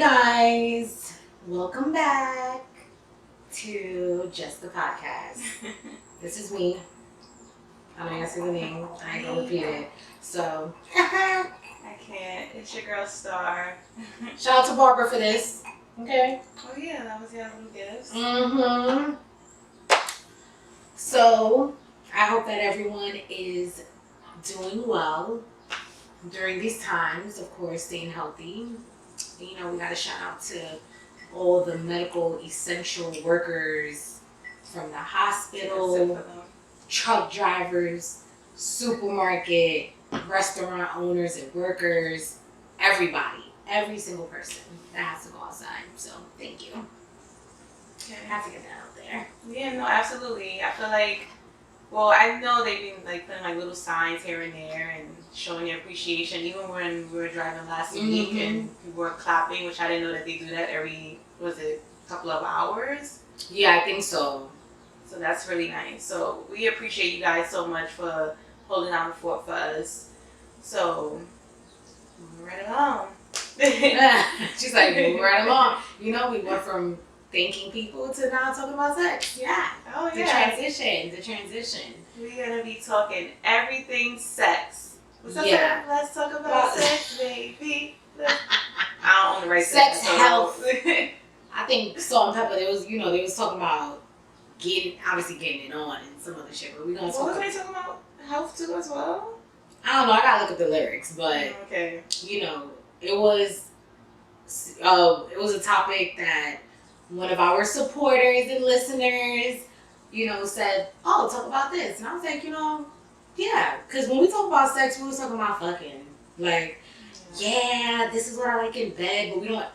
guys, welcome back to Just the Podcast. This is me. I'm gonna answer the name. I ain't gonna repeat it. So, I can't. It's your girl Star. shout out to Barbara for this. Okay. Oh yeah, that was your little gifts. Mm-hmm. So, I hope that everyone is doing well during these times. Of course, staying healthy. You know, we gotta shout out to all the medical essential workers from the hospital, truck drivers, supermarket, restaurant owners and workers, everybody, every single person that has to go outside. So thank you. Okay. I have to get that out there. Yeah, no, absolutely. I feel like, well, I know they've been like putting like little signs here and there and showing their appreciation. Even when we were driving last week and we were clapping, which I didn't know that they do that every, couple of hours? Yeah, I think so. So that's really nice. So we appreciate you guys so much for holding down the fort for us. So, moving right along. She's like, moving right along. You know, we went from thanking people to now talking about sex. Yeah. Oh, The yeah. transition. We're going to be talking everything sex. What's up? Yeah. Let's talk about sex, baby. I don't own the right Sex, to health. I think Salt-N-Pepa, they was talking about getting it on and some other shit, but we're gonna talk What was they talking about? Health too as well? I don't know, I gotta look at the lyrics, but Okay. you know, it was a topic that one of our supporters and listeners, you know, said, oh, talk about this. And I was like, yeah, because when we talk about sex, we was talking about fucking. Like, yeah, this is what I like in bed, but we don't.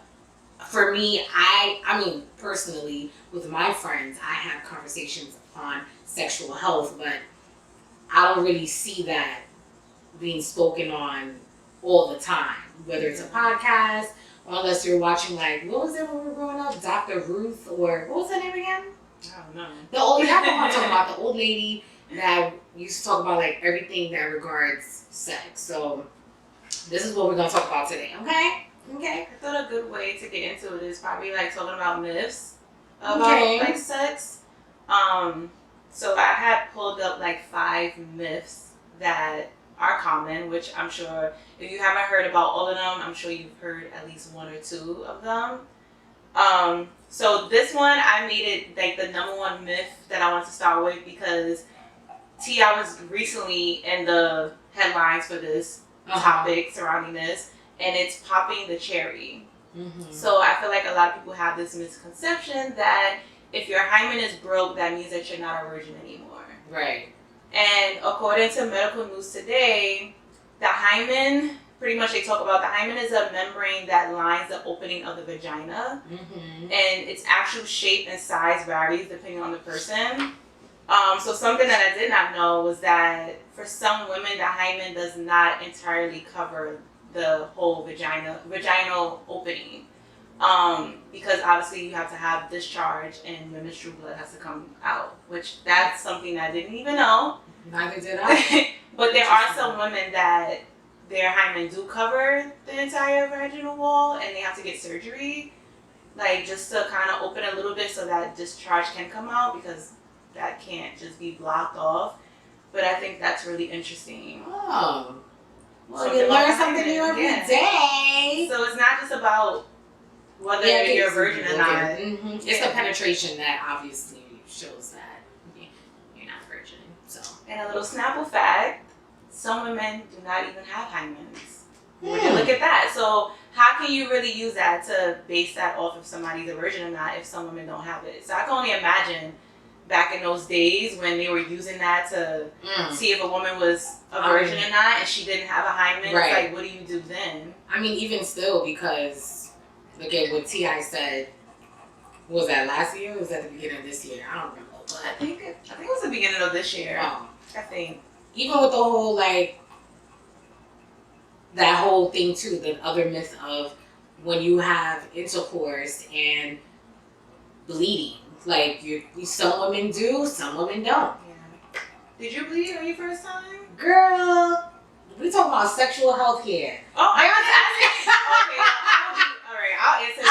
For me, I mean, personally, with my friends, I have conversations on sexual health, but I don't really see that being spoken on all the time, whether it's a podcast or unless you're watching, like, what was it when we were growing up? Dr. Ruth, or what was her name again? I don't know. The old, I'm talking about the old lady that used to talk about, like, everything that regards sex. So this is what we're going to talk about today, okay? Okay. I thought a good way to get into it is probably like talking about myths about like sex. So I had pulled up like 5 myths that are common, which I'm sure if you haven't heard about all of them, I'm sure you've heard at least 1 or 2 of them. So this one, I made it like the number 1 myth that I want to start with because T.I. was recently in the headlines for this topic surrounding this, and it's popping the cherry. Mm-hmm. So I feel like a lot of people have this misconception that if your hymen is broke, that means that you're not a virgin anymore. Right. And according to Medical News Today, the hymen, pretty much they talk about the hymen is a membrane that lines the opening of the vagina. Mm-hmm. And its actual shape and size varies depending on the person. So something that I did not know was that for some women, the hymen does not entirely cover the whole vaginal opening. Because obviously you have to have discharge and your menstrual blood has to come out, which that's something I didn't even know. Neither did I. But there are some women that their hymen do cover the entire vaginal wall and they have to get surgery, like just to kind of open a little bit so that discharge can come out, because that can't just be blocked off. But I think that's really interesting. Oh. Well, you learn something new every day. So it's not just about whether you're a virgin or not. Mm-hmm. It's the penetration that obviously shows that you're not a virgin. So. And a little Snapple fact, some women do not even have hymens. Look at that. So how can you really use that to base that off if somebody's a virgin or not if some women don't have it? So I can only imagine back in those days when they were using that to see if a woman was a virgin or not and she didn't have a hymen. Right. It's like, what do you do then? I mean, even still, because look at what T.I. said. Was that last year or was that the beginning of this year? I don't remember. But I think it was the beginning of this year. Oh. I think. Even with the whole, like, that whole thing too, the other myth of when you have intercourse and bleeding. Like, some women do, some women don't. Yeah. Did you bleed on your first time? Girl, we talking about sexual health here. Oh, I was asking. Okay, all right, I'll answer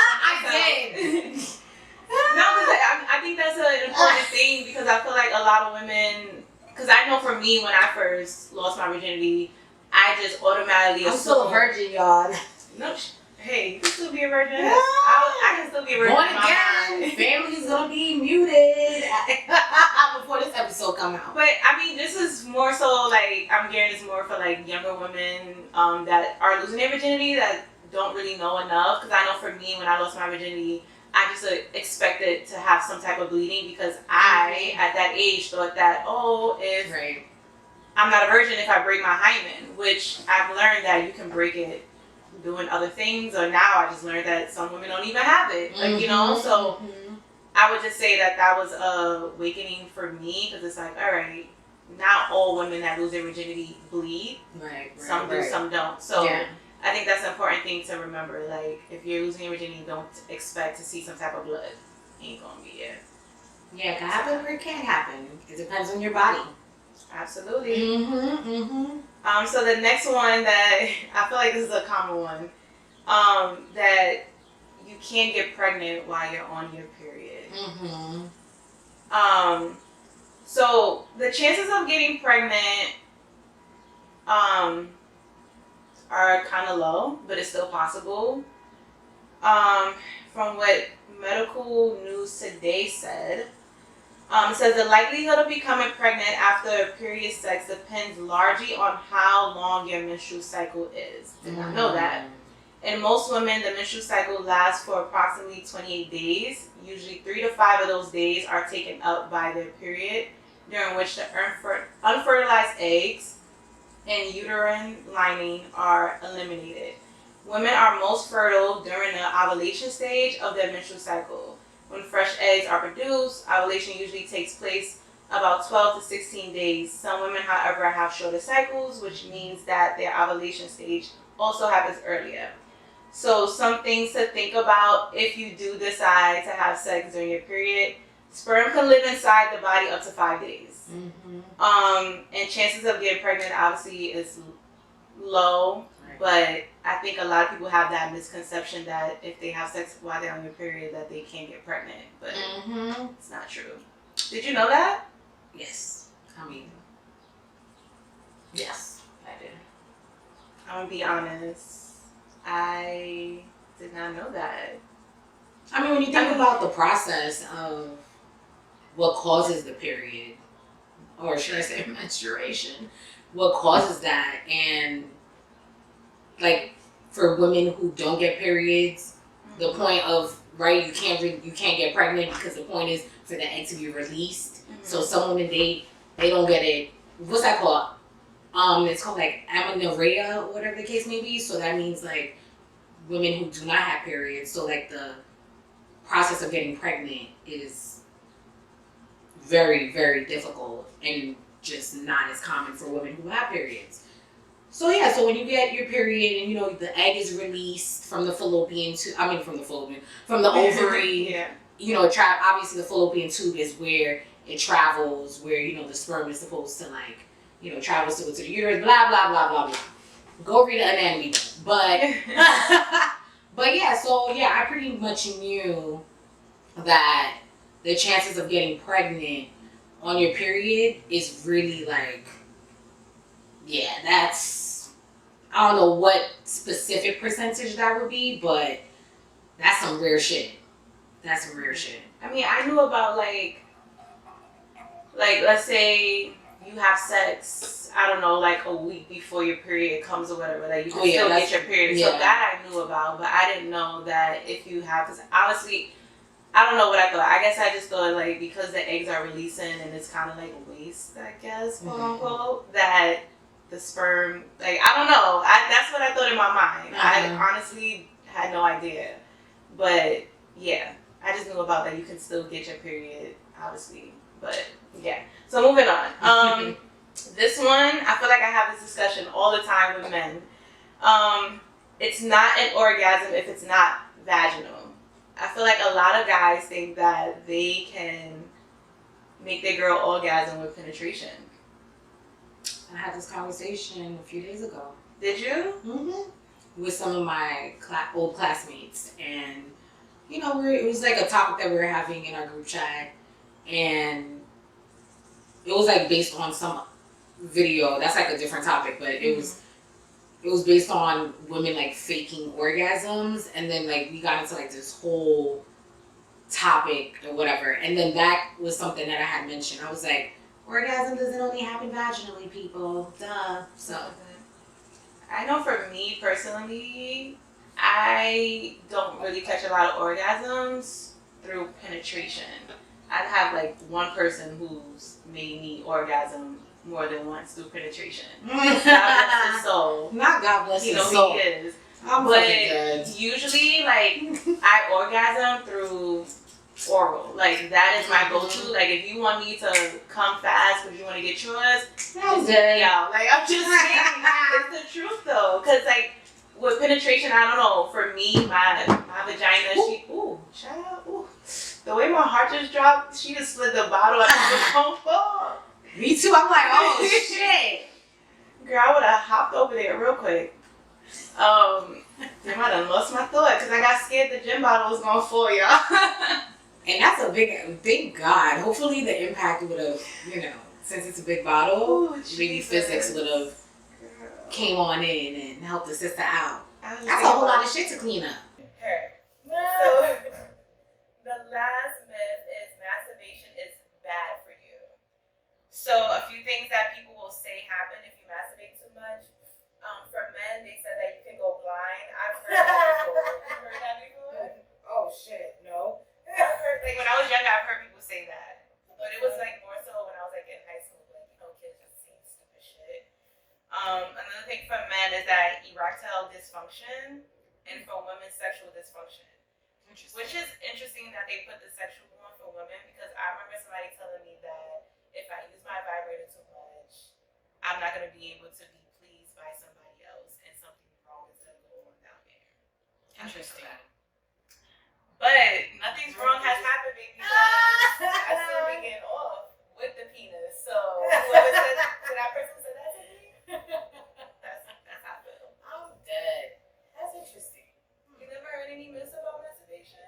lot of women, because I know for me, when I first lost my virginity, I just automatically I'm still a virgin, y'all. No, hey, you can still be a virgin. Yeah. I can still be a virgin. Born again. Family's gonna be muted before this episode come out. But I mean, this is more so like, I'm gearing this more for like younger women that are losing their virginity that don't really know enough. Because I know for me, when I lost my virginity, I just expected to have some type of bleeding because I, at that age, thought that, if right. I'm not a virgin if I break my hymen, which I've learned that you can break it doing other things, or now I just learned that some women don't even have it. Like, you know, so I would just say that was a awakening for me, because it's like, all right, not all women that lose their virginity bleed. Right. Some do, some don't. So I think that's an important thing to remember. Like, if you're losing your virginity, don't expect to see some type of blood. Ain't gonna be it. Yeah, it can happen or it can't happen. It depends on your body. Absolutely. Mm-hmm. So the next one that I feel like this is a common one, that you can't get pregnant while you're on your period. So the chances of getting pregnant are kind of low, but it's still possible. From what Medical News Today said, it says the likelihood of becoming pregnant after period sex depends largely on how long your menstrual cycle is. Did not know that. In most women, the menstrual cycle lasts for approximately 28 days. Usually 3 to 5 of those days are taken up by their period, during which the unfertilized eggs and uterine lining are eliminated. Women are most fertile during the ovulation stage of their menstrual cycle. When fresh eggs are produced, ovulation usually takes place about 12 to 16 days. Some women, however, have shorter cycles, which means that their ovulation stage also happens earlier. So some things to think about if you do decide to have sex during your period. Sperm can live inside the body up to 5 days. And chances of getting pregnant obviously is low. But I think a lot of people have that misconception that if they have sex while they're on your period that they can't get pregnant. But it's not true. Did you know that? Yes. I mean, yes, I did. I'm going to be honest. I did not know that. I mean, when you think about the process of what causes the period, or should I say menstruation, what causes that, and like for women who don't get periods, the point of you can't get pregnant because the point is for the egg to be released. So some women they don't get it. What's that called? It's called like amenorrhea or whatever the case may be. So that means like women who do not have periods. So like the process of getting pregnant is very, very difficult and just not as common for women who have periods. So so when you get your period and the egg is released from the ovary, obviously the fallopian tube is where it travels, where the sperm is supposed to travels to the uterus, blah blah blah blah blah. Go read the anatomy book. But I pretty much knew that the chances of getting pregnant on your period is really that's, I don't know what specific percentage that would be, but that's some rare shit. That's some rare shit. I mean, I knew about like let's say you have sex, I don't know, like a week before your period comes or whatever, that you can still get your period. So that I knew about, but I didn't know that if you have, because honestly, I don't know what I thought. I guess I just thought because the eggs are releasing and it's kind of like waste, I guess, quote unquote, that the sperm, I don't know. That's what I thought in my mind. I honestly had no idea. But yeah, I just knew about that. You can still get your period, obviously. But yeah. So moving on. This one, I feel like I have this discussion all the time with men. It's not an orgasm if it's not vaginal. I feel like a lot of guys think that they can make their girl orgasm with penetration. I had this conversation a few days ago. Did you? With some of my old classmates. And, it was like a topic that we were having in our group chat. And it was like based on some video. That's like a different topic, but it was based on women like faking orgasms, and then like we got into like this whole topic or whatever, and then that was something that I had mentioned. I was like, orgasm doesn't only happen vaginally, people. Duh. So I know for me personally, I don't really catch a lot of orgasms through penetration. I'd have like one person who's made me orgasm more than once through penetration. God bless his soul. Not God bless his You know soul. he is. I'm But dead. usually, like, I orgasm through oral. Like, that is my go-to. Like, if you want me to come fast because you want to get yours, I'm dead. yeah. Like, I'm just saying, it's the truth, though. Because, like, with penetration, I don't know. For me, my vagina, shout out. Ooh. The way my heart just dropped, she just slid the bottle out of the phone floor. Me too. I'm like, oh, shit. Girl, I would have hopped over there real quick. Damn, I done lost my thought because I got scared the gym bottle was gonna fall, y'all. And that's a big, thank God. Hopefully the impact would have, you know, since it's a big bottle, maybe physics would have came on in and helped the sister out. That's a whole lot of shit to clean up. So, the last myth is masturbation is bad for you. So, a few things that people will say happen if you masturbate too much. For men, they said that you can go blind. I've heard that before. You heard that before? Oh shit, no. I've heard, like, when I was younger, I've heard people say that. But it was, like, more so when I was, like, in high school. Like, you know, kids just saying stupid shit. Another thing for men is that erectile dysfunction, and for women, sexual dysfunction. Which is interesting that they put the sexual one for women, because I remember somebody telling me that if I use my vibrator too much, I'm not going to be able to be pleased by somebody else, and something wrong is going to go on down there. Interesting. But nothing's wrong has happened, baby, because I still be getting off with the penis. So whoever said that person said that to me, that's how I feel. I'm dead. That's interesting. You never heard any myths about masturbation?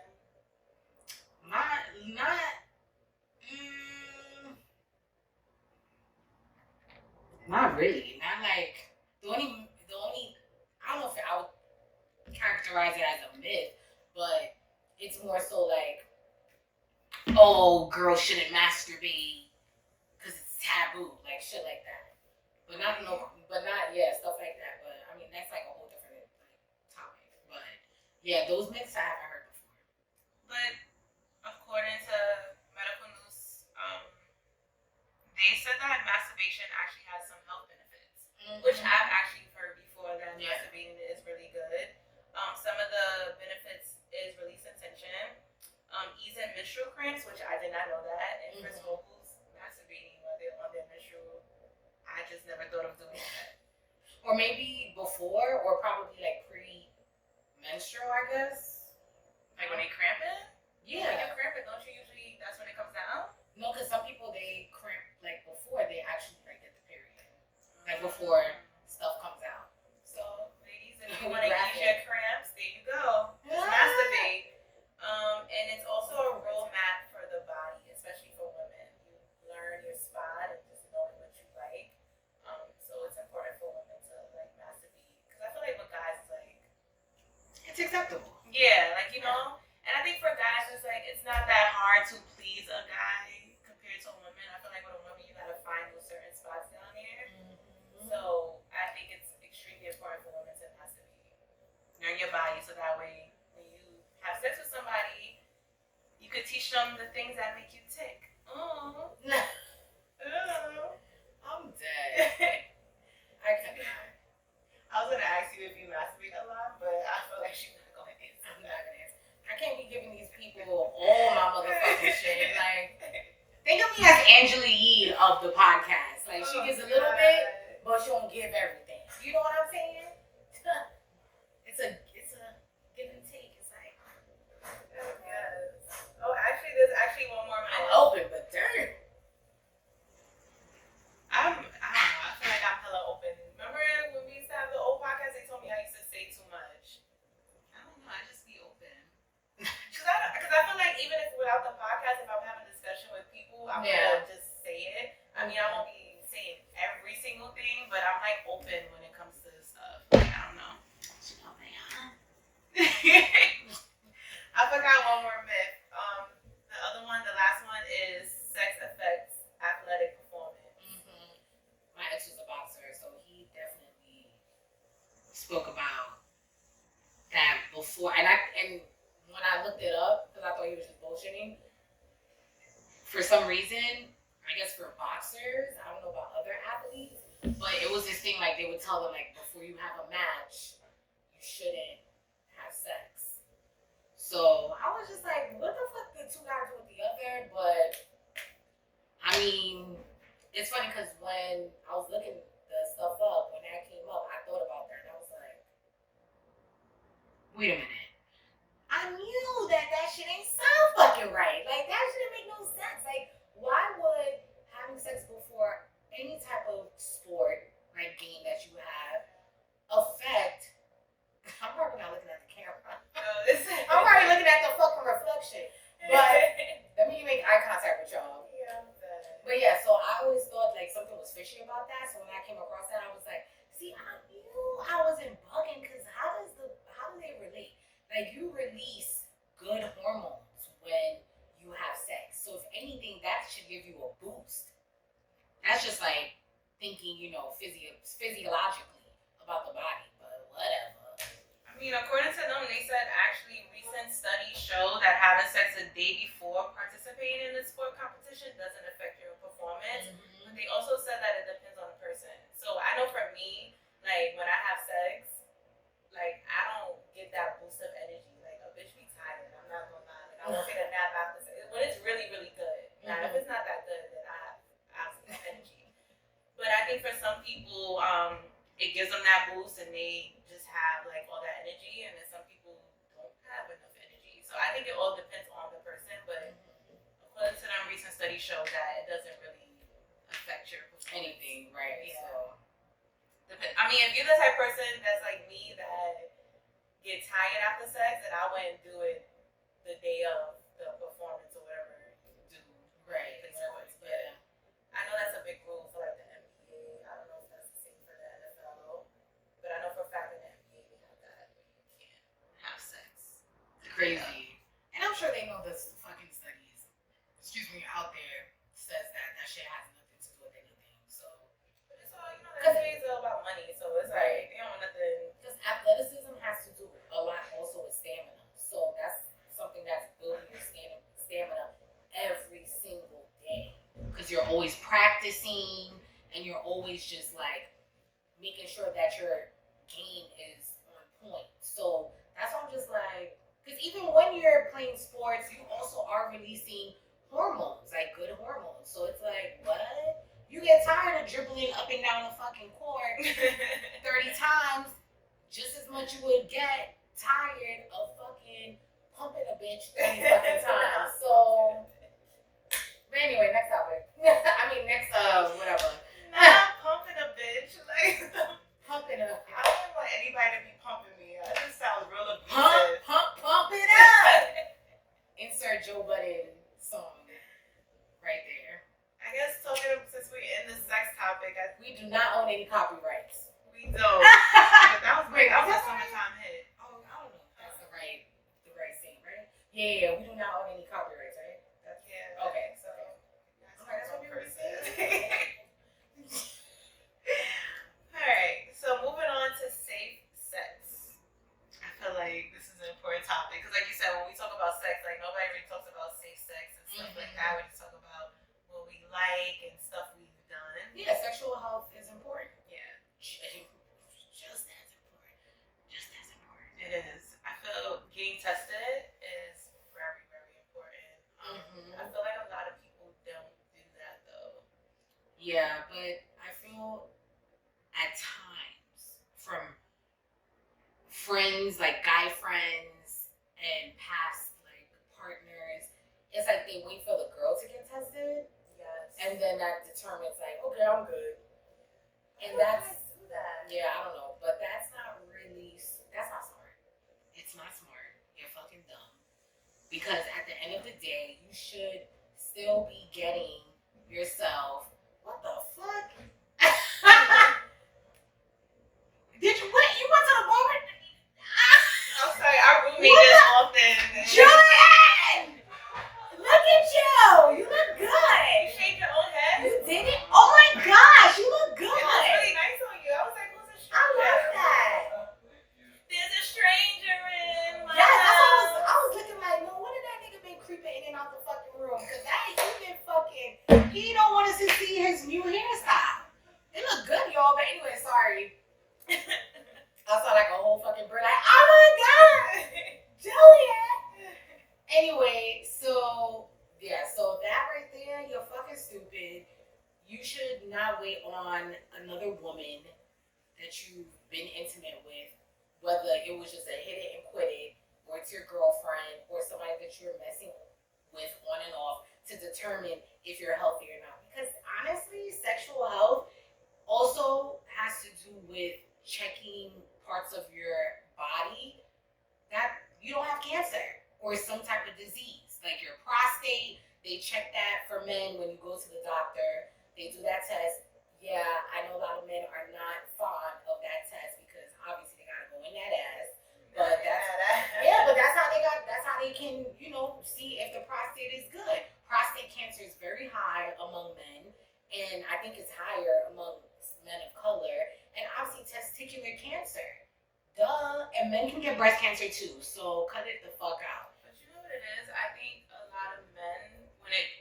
Not really. Not like the only I don't know if I would characterize it as a myth, but it's more so like, oh, girls shouldn't masturbate because it's taboo, like shit like that. But not stuff like that. But I mean, that's like a whole different topic. But yeah, those myths I haven't heard before. But according to medical news, they said that masturbation actually has some health benefits, which I've actually heard before, that masturbating is really good. Some of the benefits is releasing tension, easing menstrual cramps, which I did not know that. And for people who's masturbating while they're on their menstrual, I just never thought of doing that. Or maybe before, or probably like pre-menstrual, I guess. Like when they cramping? Yeah. When you're cramping, don't you usually, that's when it comes down? No, because some people, they cramp like before they actually like get the period. Like before stuff comes out. So, ladies, if you want to ease your cramps, there you go. Just masturbate. And it's also a roadmap for the body, especially for women. You learn your spot and just knowing what you like. So it's important for women to like masturbate. Because I feel like with guys, it's like, it's acceptable. Yeah, like, you know. And I think for guys, it's like, it's not that hard to please a guy compared to a woman. I feel like with a woman, you gotta find those certain spots down there. So I think it's extremely important for women to masturbate. Learn your body so that way when you have sex with somebody, you could teach them the things that make you tick. Oh. I'm dead. I cannot. I was gonna ask you if you masturbate a lot, but I feel like she's not gonna answer. I'm not gonna answer. I can't be giving these people all my motherfucking shit. Like, think of me as Angela Yee of the podcast. Like, she gives a little bit, but she won't give everything. You know what I'm saying? It's a give and take. It's like, yes. Oh, actually, there's actually one more minute. I'm open, but damn. I don't know. I feel like I'm hella open. Remember when we used to have the old podcast? They told me I used to say too much. I don't know. I just be open. Because I feel like even if without the podcast, if I'm having a discussion with people, I'm gonna just say it. I mean, I won't be saying every single thing, but I'm like open when it comes to this stuff. Like, I don't know. I forgot one more myth. The other one, the last one is sex affects athletic performance. My ex was a boxer, so he definitely spoke about that before. And when I looked it up, because I thought he was just bullshitting, for some reason, I guess for boxers, I don't know about other athletes, but it was this thing like they would tell them like before you have a match, you shouldn't have sex. So I was just like, what the fuck the two guys do with the other? But I mean, it's funny because when I was looking the stuff up, when that came up, I thought about that and I was like, wait a minute. I knew that shit ain't sound fucking right. Like that shouldn't make no sense. Like, why would having sex before any type of sport, like game that you have, affect? I'm probably not looking at the camera. I'm probably looking at the fucking reflection. But let me make eye contact with y'all. Yeah. But yeah, so I always thought like something was fishy about that. So when I came across that, I was like, see, I knew I wasn't bugging because how do they relate? Like you release good hormones when you have sex. So if anything, that should give you a boost. That's just like thinking, physiologically about the body, but whatever. I mean, according to them, they said actually recent studies show that having sex a day before participating in a sport competition doesn't affect your performance. But they also said that it depends on the person. So I know for me, like when I have sex, like I don't get that boost of energy. Like a bitch be tired. I'm not gonna lie. Like I won't take a nap after sex. When it's really, really good. Now if it's not that good, then I have absolute energy. But I think for some people, it gives them that boost and they just have like all that energy, and then some people don't have enough energy. So I think it all depends on the person, but according to them, recent studies show that it doesn't really affect your performance. Anything, right? Yeah. So. I mean, if you're the type of person that's like me that get tired after sex, then I wouldn't do it the day of the performance or whatever you do. Right. But I know that's a big rule for like the NBA. I don't know if that's the same for the NFL, but I know for a fact in the NBA they have that. You can't have sex. It's crazy. And I'm sure they know this fucking studies, out there says that shit has nothing to do with anything. So. But it's all, the NBA is all about money, so it's like, they don't want nothing. Because athleticism has to do a lot also with stamina. So that's something that's building your stamina every single day. Because you're always practicing and you're always just like making sure that your game is on point. So that's why I'm just like, because even when you're playing sports, you also are releasing hormones, like good hormones. So it's like, what? You get tired of dribbling up and down the fucking court 30 times just as much you would get tired of fucking pumping a bitch 30 fucking times. So, but anyway, next topic. Next, whatever. Not pumping a bitch. Like, pumping a I don't want anybody to be pumping me. That just sounds real abusive. Pump it up. Insert Joe Budden song right there. I guess since we're in the sex topic, we do not own any copyrights. We don't. But that was great. That was a summertime hit. Oh, I don't know. That's the right scene, right? Yeah, we do not own any copyrights, right? Yeah. Okay. So That's what we were saying. Alright, so moving on to safe sex. I feel like this is an important topic because, like you said, when we talk about sex, like nobody really talks about safe sex and stuff like that. We just talk about what we like and stuff we've done. Yeah, sexual health is important. Yeah, just as important. It is. I feel getting tested is very, very important. I feel like a lot of people don't do that though. Yeah, but I feel at times from friends, like guy friends and past like partners, it's like they wait for the girl to get tested. Yes. And then that determines like, okay, I'm good. And that's do that. Yeah, I don't know, but that's not smart. It's not smart. You're fucking dumb. Because at the end of the day, you should still be getting yourself What the fuck? Did you what? You went to the barber? I'm sorry, our roommate just walked in. Julian! Look at you! You look good! You shaved your own head? You did it? Oh my gosh, you look good! It looks really nice on you. I was like, who's a stranger? I love that. There's a stranger in my Yes, that's what house. I was looking like, no wonder that nigga been creeping in and out the fucking room. Cause that he been fucking, he don't want us to see his new hairstyle. It look good, y'all, but anyway, sorry. I saw like a whole fucking bird like, oh my god, Juliet. Anyway, so yeah, so that right there, you're fucking stupid. You should not wait on another woman that you've been intimate with, whether it was just a hit it and quit it, or it's your girlfriend, or somebody that you're messing with on and off, to determine if you're healthy or not. Because honestly, sexual health also has to do with checking parts of your body that you don't have cancer or some type of disease, like your prostate. They check that for men when you go to the doctor. They do that test. Yeah, I know a lot of men are not fond of that test because obviously they gotta go in that ass. But that's how they can, see if the prostate is good. Prostate cancer is very high among men, and I think it's higher among men of color, and obviously testicular cancer. Duh. And men can get breast cancer too, so cut it the fuck out. But you know what it is? I think a lot of men,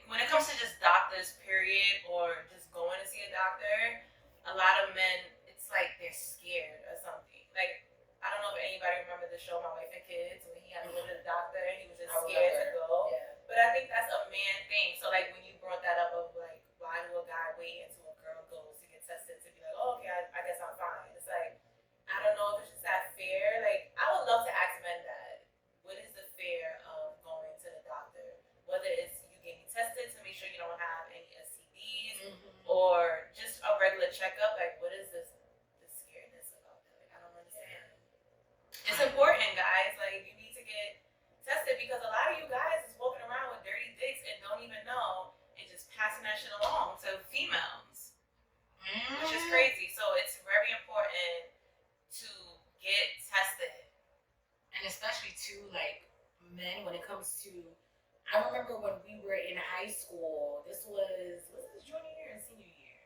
when it comes to just doctors, period, or just going to see a doctor, a lot of men, it's like they're scared or something. Like, I don't know if anybody remember the show My Wife and Kids when he had to go to the doctor and he was just scared to go. Yeah. But I think that's a man thing. So like when you brought that up of like, why do a guy wait until a girl goes to get tested to be like, oh, okay, I guess I'm fine. It's like, I don't know if it's just that fear. Like, I would love to ask men that. What is the fear of going to the doctor? Whether it's you getting tested to make sure you don't have any STDs, or just a regular checkup. Like, what is this scaredness about that? Like, I don't understand. It's important, guys. Like, you need to get tested because a lot of you guys is walking around with dirty dicks and don't even know and just passing that shit along to females, which is crazy. So it's very important to get tested. And especially too, like, men, when it comes to, I remember when we were in high school, was this junior year and senior year?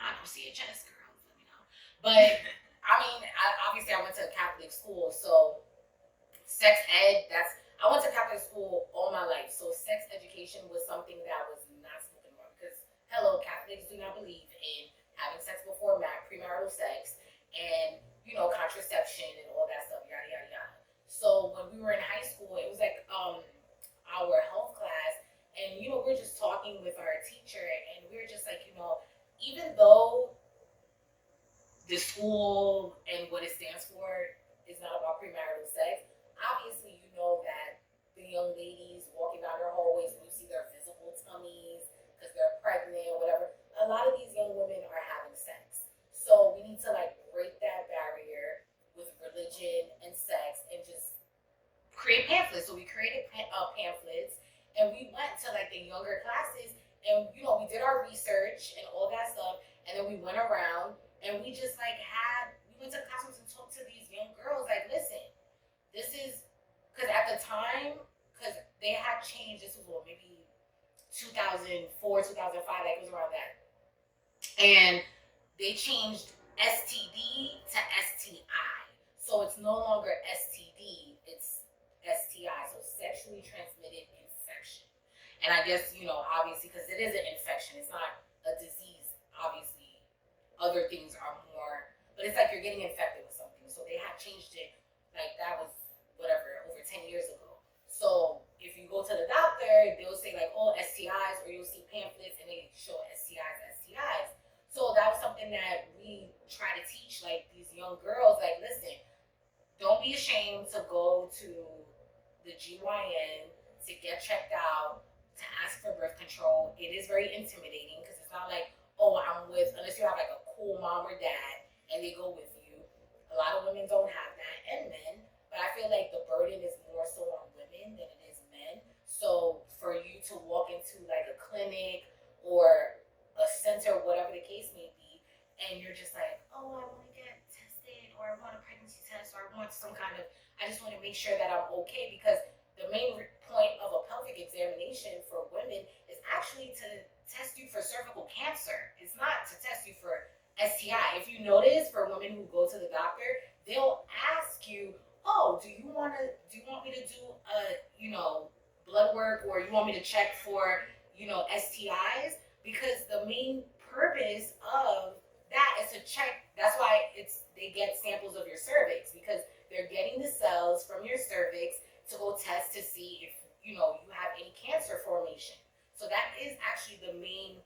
I don't see a chest, girls, let me know. But, I mean, obviously I went to a Catholic school, so sex ed, I went to Catholic school all my life, so sex education was something that was not spoken about, because, hello, Catholics do not believe in having sex before premarital sex, and, contraception and all that stuff, yada, yada, yada. So when we were in high school, it was like our health class, and, we're just talking with our teacher, and we were just like, even though the school and what it stands for is not about premarital sex, obviously you know that the young ladies walking down their hallways and you see their visible tummies because they're pregnant or whatever, a lot of these young women are having sex. So we need to like break that barrier with religion and sex and just create pamphlets. So we created pamphlets and we went to like the younger classes and we did our research and all that stuff, and then we went around and we just like we went to classrooms and talked to these young girls like, listen, this is, because at the time, because they had changed, this was maybe 2004, 2005, like it was around that. And they changed STD to STI. So it's no longer STD, it's STI, so sexually transmitted infection. And I guess, obviously, because it is an infection, it's not a disease, obviously. Other things are more, but it's like you're getting infected with something. So they have changed it, like that was whatever, over 10 years ago. So if you go to the doctor, they'll say like, oh, STIs, or you'll see pamphlets and they show STIs. So that was something that we try to teach like these young girls, like, listen, don't be ashamed to go to the GYN to get checked out, to ask for birth control. It is very intimidating because it's not like, oh, unless you have like a cool mom or dad and they go with you. A lot of women don't have that, and men, but I feel like the burden is more so on women than it is men. So for you to walk into like a clinic or a make sure that I'm okay, because the main point of a pelvic examination for women is actually to test you for cervical cancer. It's not to test you for STI. If you notice, for women who go to the doctor, they'll ask you, "Oh, do you want me to do blood work, or you want me to check for STIs?" Because the main purpose of that is to check. That's why they get samples of your cervix, because they're getting the cells from your cervix to go test to see if you have any cancer formation. So that is actually the main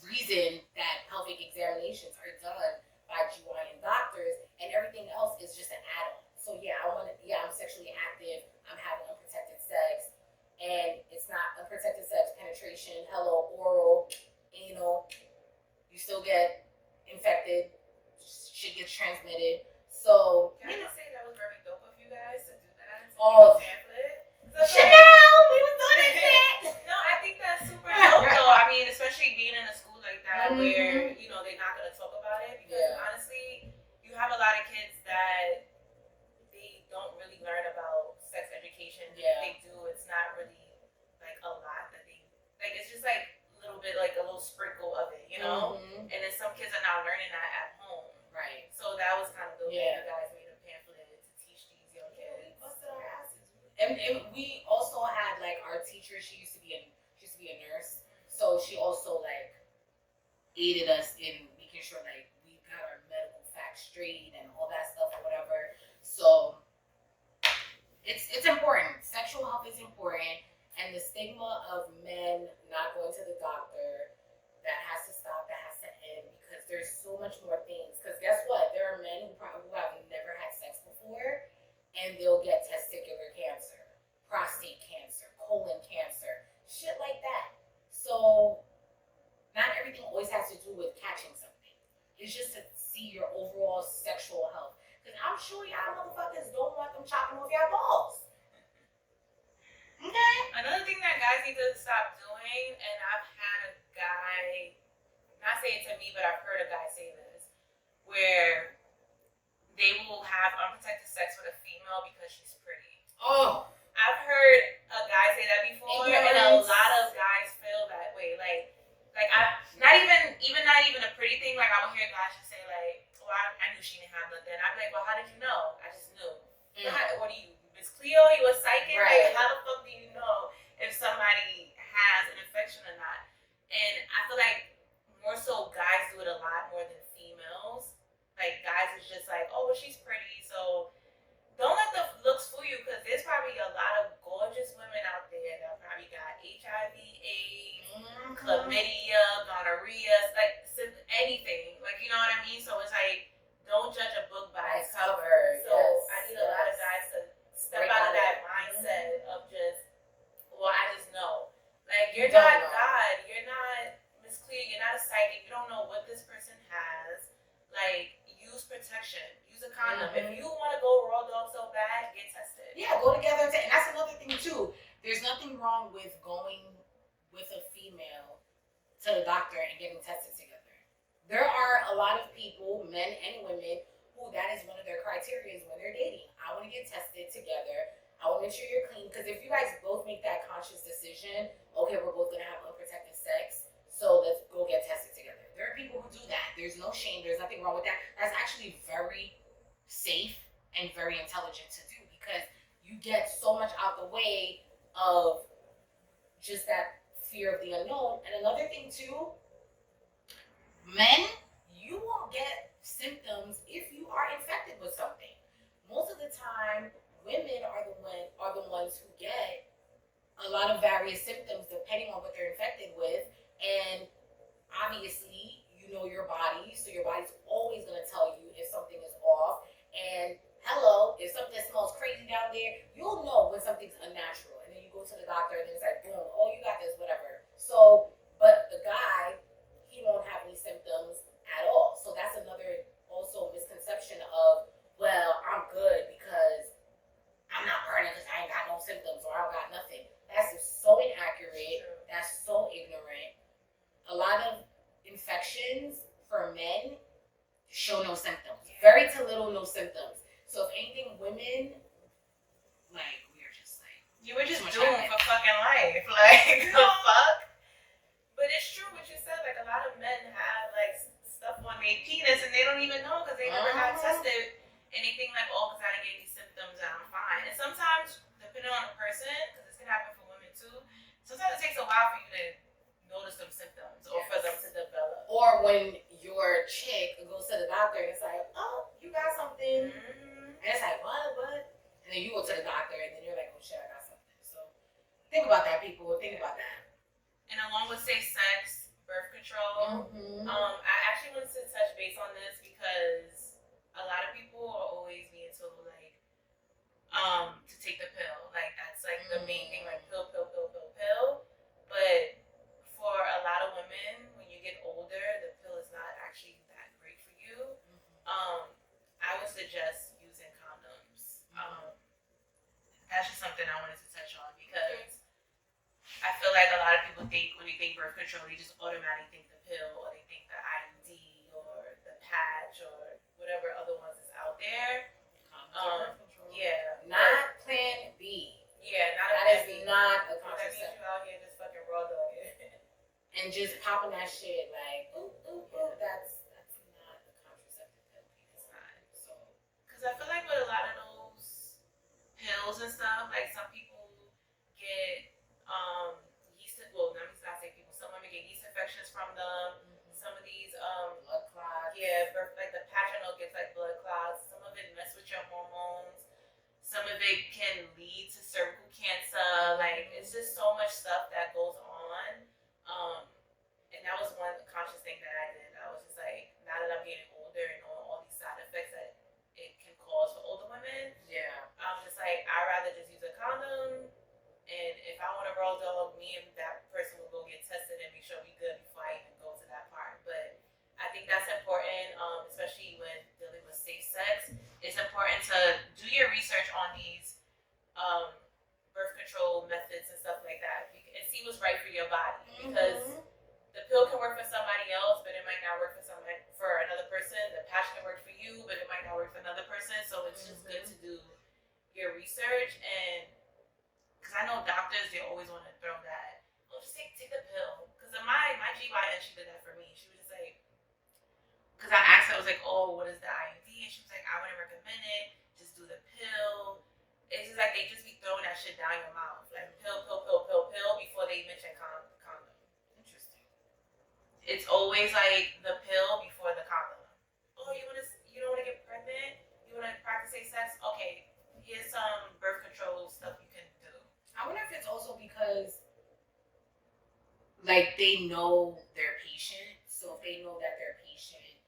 reason that pelvic examinations are done by GYN doctors, and everything else is just an add-on. So I'm sexually active, I'm having unprotected sex, and it's not unprotected sex penetration. Hello, oral, anal, you still get infected, shit gets transmitted. So can I just say that was very dope of you guys to do that? Oh, pamphlet. Chanel, we was doing it. No, I think that's super dope though. I mean, especially being in a school like that where they're not gonna talk about it, because honestly, you have a lot of kids that they don't really learn about sex education. Yeah. If they do, it's not really like a lot that they like. It's just like a little bit, like a little sprinkle of it, you know. And then some kids are not learning that at home. Right. So that was kind of dope. Yeah. You guys made a pamphlet to teach these young kids. We busted our asses. And we also had like our teacher. She used to be a nurse, so she also like aided us in making sure like we got our medical facts straight and all that stuff or whatever. So it's important. Sexual health is important, and the stigma of men not going to the doctor, that has to stop. That has to end, because there's so much more things. Because guess what? There are men who have never had sex before, and they'll get testicular cancer, prostate cancer, colon cancer, shit like that. So not everything always has to do with catching something. It's just to see your overall sexual health. Because I'm sure y'all motherfuckers don't want them chopping off your balls. Okay? Another thing that guys need to stop doing, and I've had a guy, not say it to me, but I've heard a guy say this, where they will have unprotected sex with a female because she's pretty. Oh. I've heard a guy say that before, and a lot of guys feel that way. Like I not even a pretty thing. Like I would hear guys just say like, "Well, I knew she didn't have nothing." I'd be like, "Well, how did you know?" I just knew. What are you, Miss Cleo? You a psychic? Right. Like how the fuck do you know if somebody has an infection or not? And I feel like more so guys do it a lot more than females. Like guys is just like, "Oh, well, she's pretty," so. Don't let the looks fool you, because there's probably a lot of gorgeous women out there that probably got HIV, AIDS, chlamydia, gonorrhea, like anything. Like, you know what I mean? So it's like, don't judge a book by its cover. So I need a lot of guys to step out of that mindset of just, well, I just know. Like, you're not God. You're not Miss Cleo. You're not a psychic. You don't know what this person has. Like, use protection. Use a condom. If you want to go raw dog so bad, get tested. Yeah, go together. And that's another thing, too. There's nothing wrong with going with a female to the doctor and getting tested together. There are a lot of people, men and women, who that is one of their criteria when they're dating. I want to get tested together. I want to make sure you're clean. Because if you guys both make that conscious decision, okay, we're both going to have unprotected sex, so let's go get tested together. There are people who do that. There's no shame. There's nothing wrong with that. That's actually very safe and very intelligent to do, because you get so much out the way of just that fear of the unknown. And another thing too, men, you won't get symptoms if you are infected with something. Most of the time, women are the ones who get a lot of various symptoms depending on what they're infected with. And obviously, you know your body, so your body's always going to tell you if something is off. And hello, if something smells crazy down there, you'll know when something's unnatural. And then you go to the doctor and it's like, boom, oh, you got this, whatever. So, but the guy, he won't have any symptoms at all. So that's another also misconception of, well, I'm good because I'm not burning because I ain't got no symptoms or I don't got nothing. That's just so inaccurate. That's so ignorant. A lot of infections for men show no symptoms. Very to little no symptoms. So if anything, women, Like, the fuck? But it's true what you said. Like, a lot of men have, like, stuff on their penis and they don't even know because they never got tested. And they think, like, oh, because I didn't get any symptoms and I'm fine. And sometimes, depending on the person, because this can happen for women too, sometimes it takes a while for you to notice some symptoms or for them to develop. Or when your chick goes to the doctor and it's like, oh, you got something. And it's like, what? And then you go to the doctor and then you're like, oh shit, I got something. So think about that, people. Think about that. And along with safe sex, birth control, I actually wanted to touch base on this because a lot of people are always being told, like, to take the pill. Like, that's, like, the main thing, like, pill. But for a lot of women, when you get older, the pill is not actually that great for you. I would suggest using condoms. That's just something I wanted to touch on because I feel like a lot of people think when they think birth control, they just automatically think the pill or they think the IUD or the patch or whatever other ones is out there. Yeah. Not Plan B. Yeah, not that a is baby. not a That means contraceptive. you out here just fucking raw dog it. And just popping that shit like, ooh, that's not a contraceptive pill. It's not. So, because I feel like with a lot of those pills and stuff, like some people get yeast. Well, let me not say people. Some women get yeast infections from them. Some of these blood clots. Yeah, like the patch I know gets like blood clots. Some of it mess with your hormones. Some of it can lead to cervical cancer. Like, it's just so much stuff that goes on. And that was one conscious thing that I did. I was just like, now that I'm getting older and knowing all these side effects that it can cause for older women, I was just like, I'd rather just use a condom. And if I want a raw dog, me and that person will go get tested and make sure we good before I even go to that part. But I think that's important, especially when dealing with safe sex. It's important to do your research on these birth control methods and stuff like that and see what's right for your body. Because the pill can work for somebody else, but it might not work for another person. The patch can work for you, but it might not work for another person. So it's just good to do your research. And because I know doctors, they always want to throw that, oh, just take the pill. Because my GYN, she did that for me. She was just like, because I asked her, I was like, oh, what is the IUD? And she was like, I wouldn't recommend it. Just do the pill. It's just like they just be throwing that shit down your mouth. Like pill before they mention condom. Interesting. It's always like the pill before the condom. Oh, you don't want to get pregnant? You want to practice safe sex? Okay, here's some birth control stuff you can do. I wonder if it's also because, like, they know their patient. So if they know that their patient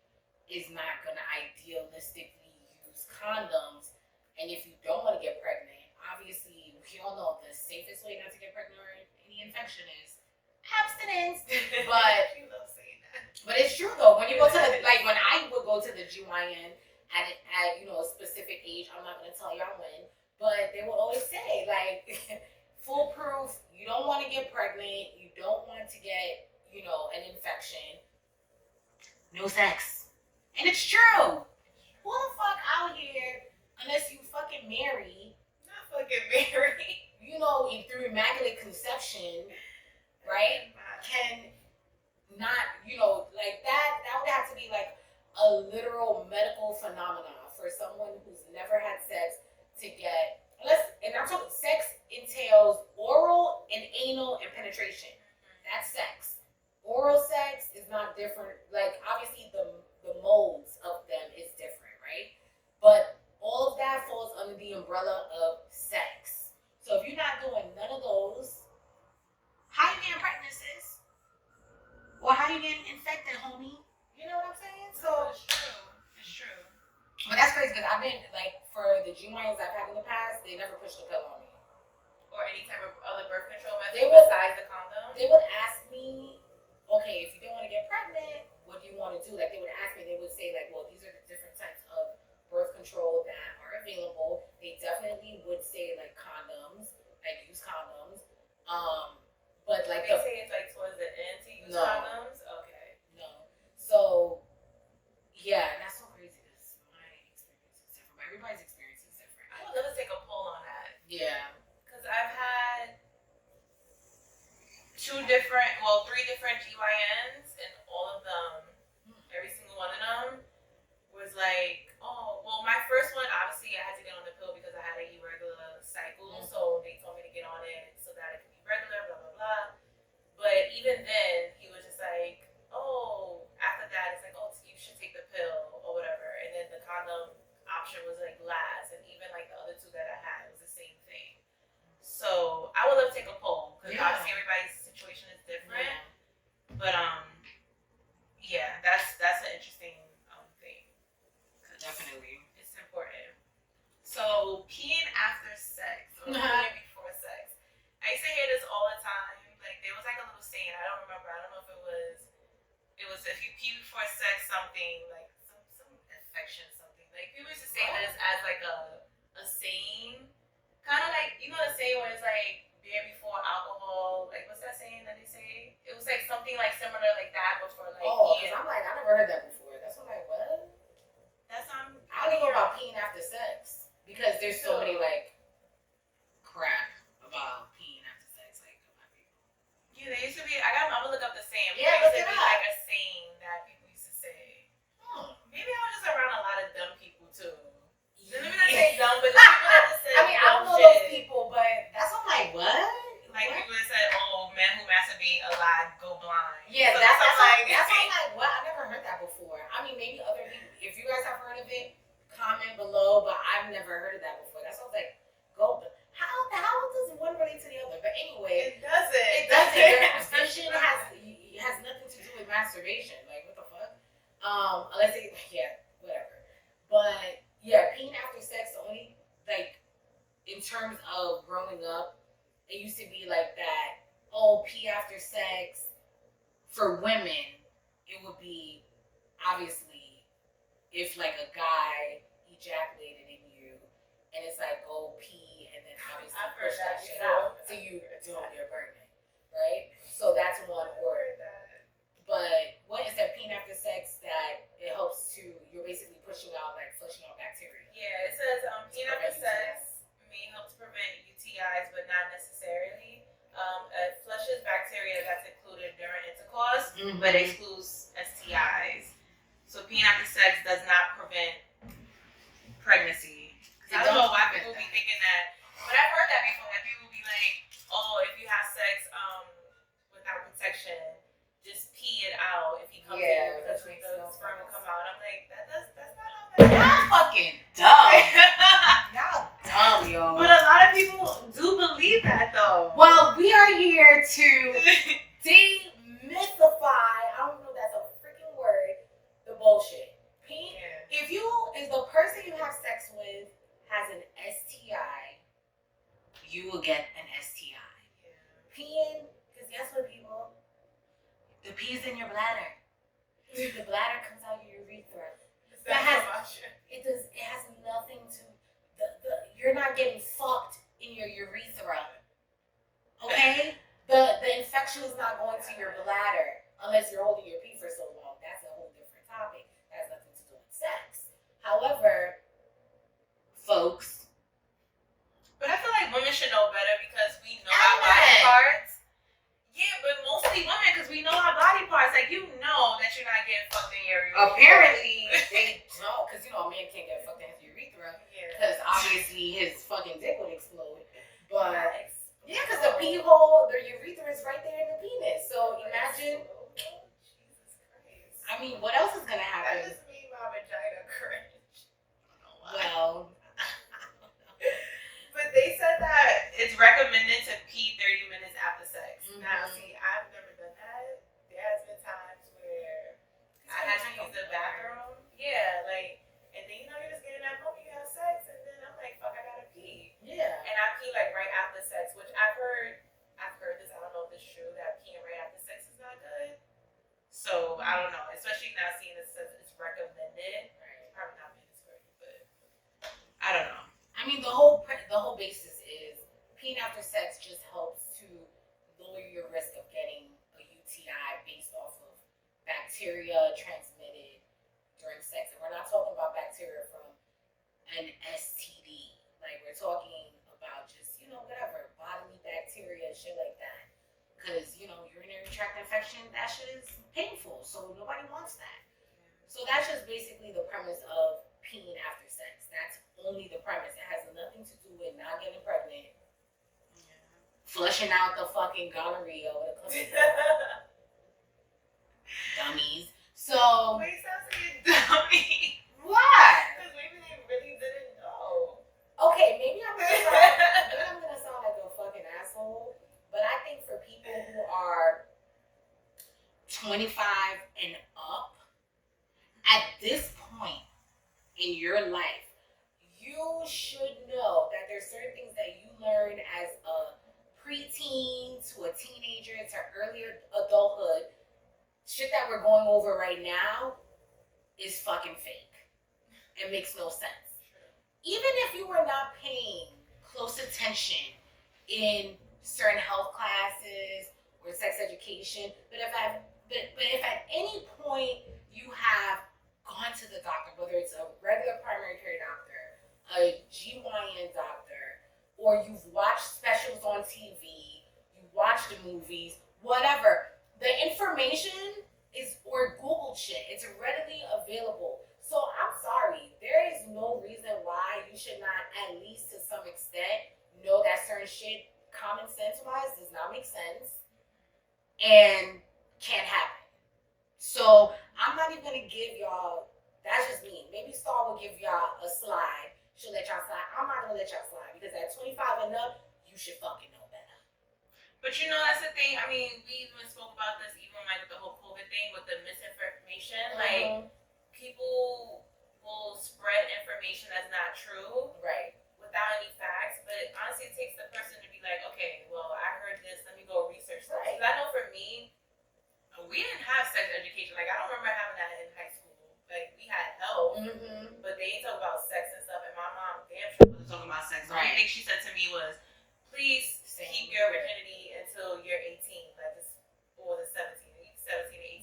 is not going to idealistically use condoms, and if you don't want to get pregnant, obviously, we all know the safest way not to get pregnant or any infection is abstinence. But you love saying that. But it's true though. When you go to when I would go to the GYN at a specific age, I'm not gonna tell y'all when, but they will always say like foolproof. You don't want to get pregnant. You don't want to get an infection. No sex, and it's true. Who the fuck out here, unless you fucking married? Not fucking married. Through immaculate conception, right? Can not, like that would have to be like a literal medical phenomenon for someone who's never had sex to get, and I'm talking sex entails oral and anal and penetration. That's sex. Oral sex is not different. Like, obviously the modes of them is different, right? But all of that falls under the umbrella of sex. So if you're not doing none of those, how you getting pregnant, sis? Or how you getting infected, homie? You know what I'm saying? So it's true. It's true. But that's crazy because I've been like, for the GYNs I've had in the past, they never pushed a pill on me. Or any type of other birth control method besides the condom. They would ask me, okay, if you don't want to get pregnant, what do you want to do? Like, they would ask me, they would say like, well, these are the different types of birth control that are available. They definitely would say like condoms, like use condoms. But like they say it's like towards the end to use condoms. Okay. No. So yeah, that's so crazy because my experience is different. But everybody's experience is different. I would love to take a poll on that. Yeah. Because I've had three different GYNs, and all of them, every single one of them, was like, oh, well, my first one, obviously, I had to get on the pill because I had an irregular cycle, so they told me to get on it so that it could be regular, blah, blah, blah. But even then, he was just like, oh, after that, it's like, oh, you should take the pill or whatever. And then the condom option was like last, and even like the other two that I had, it was the same thing. So I would love to take a poll because obviously everybody's situation is different. But yeah, that's an interesting thing. Definitely, it's important. So peeing after sex or peeing before sex, I used to hear this all the time. Like there was like a little saying, I don't remember. I don't know if it was if you pee before sex, something like some infection, something. Like people used to say this as like a saying. Kind of like, you know the saying where it's like beer before alcohol, like what's that saying that they say? It was like something like similar like that, but for like because I'm like, I never heard that before. That's what I'm like, what? That's I don't know about peeing after sex because there's so many like crap about peeing after sex, like about people. Yeah, there used to be. I'm gonna look up the saying. Yeah, there look used to it be up. like a saying that people used to say. Maybe I was just around a lot of dumb people too. Let me not say dumb, but the people that just said I mean, I don't know shit. those people, but that's what I'm like, what? Like people that said, "Oh, men who masturbate a lot go blind." Yeah, so that's I'm like, what? I never heard that before. I mean, maybe other people. If you guys have heard of it, comment below. But I've never heard of that before. That's what I was like, go. How does one relate to the other? But anyway, it doesn't. It doesn't. Your vision has nothing to do with masturbation. Like what the fuck? Unless they, whatever. But yeah, peeing after sex, the only like in terms of growing up, it used to be like that. Oh, pee after sex for women, it would be obviously if like a guy ejaculated in you, and it's like go pee, and then obviously push that shit out so you don't get pregnant, right? So that's one word. But what is that peeing after sex that it helps to? You're basically pushing out like flushing out bacteria. Yeah, it says peeing after sex may help to prevent UTIs, but not necessarily. It flushes bacteria that's included during intercourse, but excludes STIs. So peeing after sex does not prevent pregnancy. I don't know why people be thinking that, but I've heard that before. That people be like, "Oh, if you have sex without protection, just pee it out if he comes in because the sperm will come out." I'm like, that's not how that. Y'all fucking dumb. Y'all dumb, yo. But a lot of people do believe that, though. Well, we are here to demystify. I don't know if that's a freaking word. The bullshit. If the person you have sex with has an STI, you will get an STI. Peeing, because guess what, people? The pee is in your bladder. The bladder comes out your urethra. It has nothing to. You're not getting fucked in your urethra. Okay? The infection is not going to your bladder unless you're holding your pee for so long. That's a whole different topic. That has nothing to do with sex. However, folks. But I feel like women should know better because we know our body parts. Yeah, but mostly women because we know our body parts. Like, you know that you're not getting fucked in your urethra. Apparently, they don't. Because, a man can't get fucked in his urethra. Because obviously his fucking dick would explode. But, yeah, because the pee hole, the urethra is right there in the penis. So imagine. Jesus Christ. I mean, what else is going to happen? That just made my vagina cringe. I don't know why. Well. But they said that it's recommended to pee 30 minutes after sex. Mm-hmm. Now, see, I've never done that. There has been times where I had to use the bathroom. Yeah, like, and then you're just getting that moment, you have sex, and then I'm like, fuck, I gotta pee. Yeah. And I pee like right after sex, which I've heard this. I don't know if it's true that peeing right after sex is not good. So I don't know, especially now seeing it says it's recommended. Right. It's probably not mandatory, but I don't know. I mean, the whole basis is peeing after sex just helps to lower your risk of getting a UTI based off of bacteria transmitted during sex. And we're not talking about bacteria from an STD. Like, we're talking about just, whatever, bodily bacteria, shit like that. Because, tract infection, that shit is painful. So nobody wants that. So that's just basically the premise of peeing after sex. That's only the premise. It has nothing to do with not getting pregnant, flushing out the fucking gonorrhea or the dummies. So wait, sounds like a dummy. Why? Because maybe they really didn't know. Okay, maybe I'm gonna sound like a fucking asshole, but I think for people who are 25 and up, at this point in your life, you should know that there's certain things that you learn as a preteen to a teenager to earlier adulthood. Shit that we're going over right now is fucking fake. It makes no sense. Even if you were not paying close attention in certain health classes or sex education, but if at any point you have gone to the doctor, whether it's a regular primary care doctor, a GYN doctor, or you've watched specials on TV, you watched the movies, whatever, the information is, or Google shit, it's readily available. So I'm sorry, there is no reason why you should not, at least to some extent, know that certain shit, common sense wise, does not make sense and can't happen. So I'm not even gonna give y'all, that's just me. Maybe Star will give y'all a slide. She'll let y'all slide. I'm not gonna let y'all slide because at 25 and up, you should fucking know better. But you know, that's the thing. I mean, we even spoke about this even like the whole COVID thing with the misinformation. Like, people will spread information that's not true. Right. Without any facts. But honestly, it takes the person to be like, okay, well, I heard this. Let me go research this. Right. Because I know for me, we didn't have sex education. Like, I don't remember having that in high school. Like, we had health, but they didn't talk about sex and stuff. And my mom damn sure wasn't talking about sex. The only thing she said to me was, please keep your virginity until you're 18. Like, or the 17 to 18.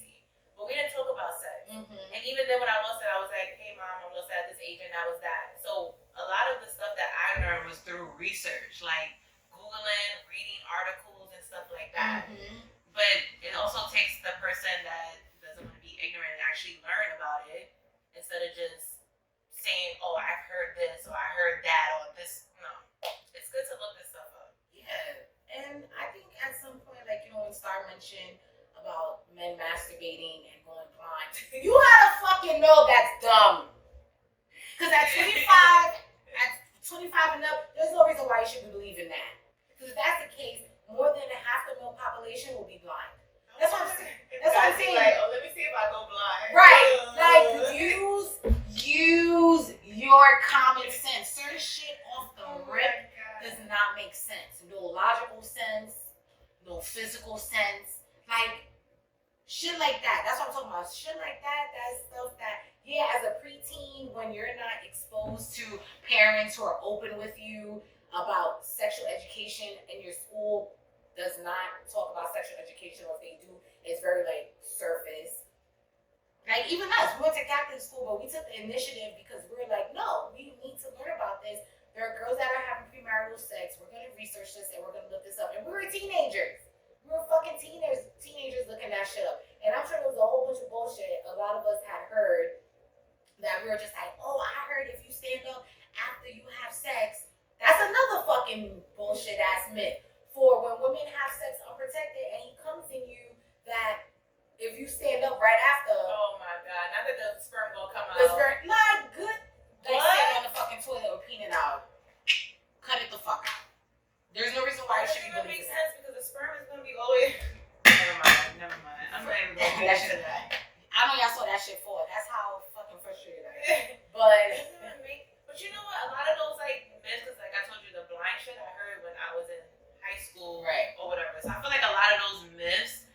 But we didn't talk about sex. And even then when I lost it, I was like, hey mom, I lost it at this age, and that was that. So a lot of the stuff that I learned was through research, like Googling, reading articles and stuff like that. But it also takes the person that doesn't want to be ignorant and actually learn about it instead of just saying, oh, I've heard this or I heard that or this. No. It's good to look this stuff up. Yeah. And I think at some point, like, you know, when Star mentioned about men masturbating and going blind, you gotta fucking know that's dumb. Because at 25 and up, there's no reason why you should be believing that. Because if that's the case, more than half the male population will be blind. That's what I'm saying. That's what I'm saying. Like, oh, let me see if I go blind. Right. Like, use your common sense. Certain shit off the rip does not make sense. No logical sense, no physical sense. Like, shit like that. That's what I'm talking about. Shit like that, that's stuff that, yeah, as a preteen, when you're not exposed to parents who are open with you about sexual education and your school does not talk about sexual education, or if they do, it's very, like, surface. Like, even us, we went to Catholic school, but we took the initiative because we were like, no, we need to learn about this. There are girls that are having premarital sex. We're going to research this and we're going to look this up. And we were teenagers. We were fucking teenagers looking that shit up. And I'm sure there was a whole bunch of bullshit a lot of us had heard that we were just like, oh, I heard if you stand up after you have sex, that's another fucking bullshit ass myth. For when women have sex unprotected and he comes in you, that if you stand up right after, oh my god, not that the sperm gonna come out. The sperm, not good. Like sitting on the fucking toilet or peeing out. Cut it the fuck out. There's no reason why it should be believing that. That makes sense because the sperm is gonna be always. Never mind. I'm not even gonna get into that. I know y'all saw that shit for. That's how fucking frustrated I am. But you know what? A lot of those like myths, cause like I told you, the blind shit I heard when I was in high school, right, or whatever. So I feel like a lot of those myths,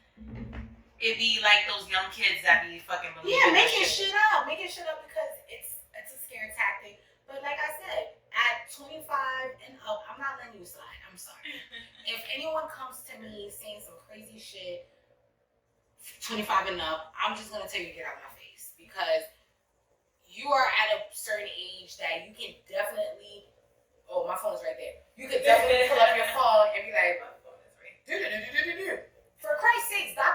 it be like those young kids that be fucking believing. Yeah, making shit up because it's a scare tactic. But like I said, at 25 and up, I'm not letting you slide. I'm sorry. If anyone comes to me saying some crazy shit, 25 and up, I'm just gonna tell you to get out of my face, because you are at a certain age that you can definitely. Oh, my phone is right there. You could definitely pull up your phone and be like, my phone is right. for Christ's sakes, Dr.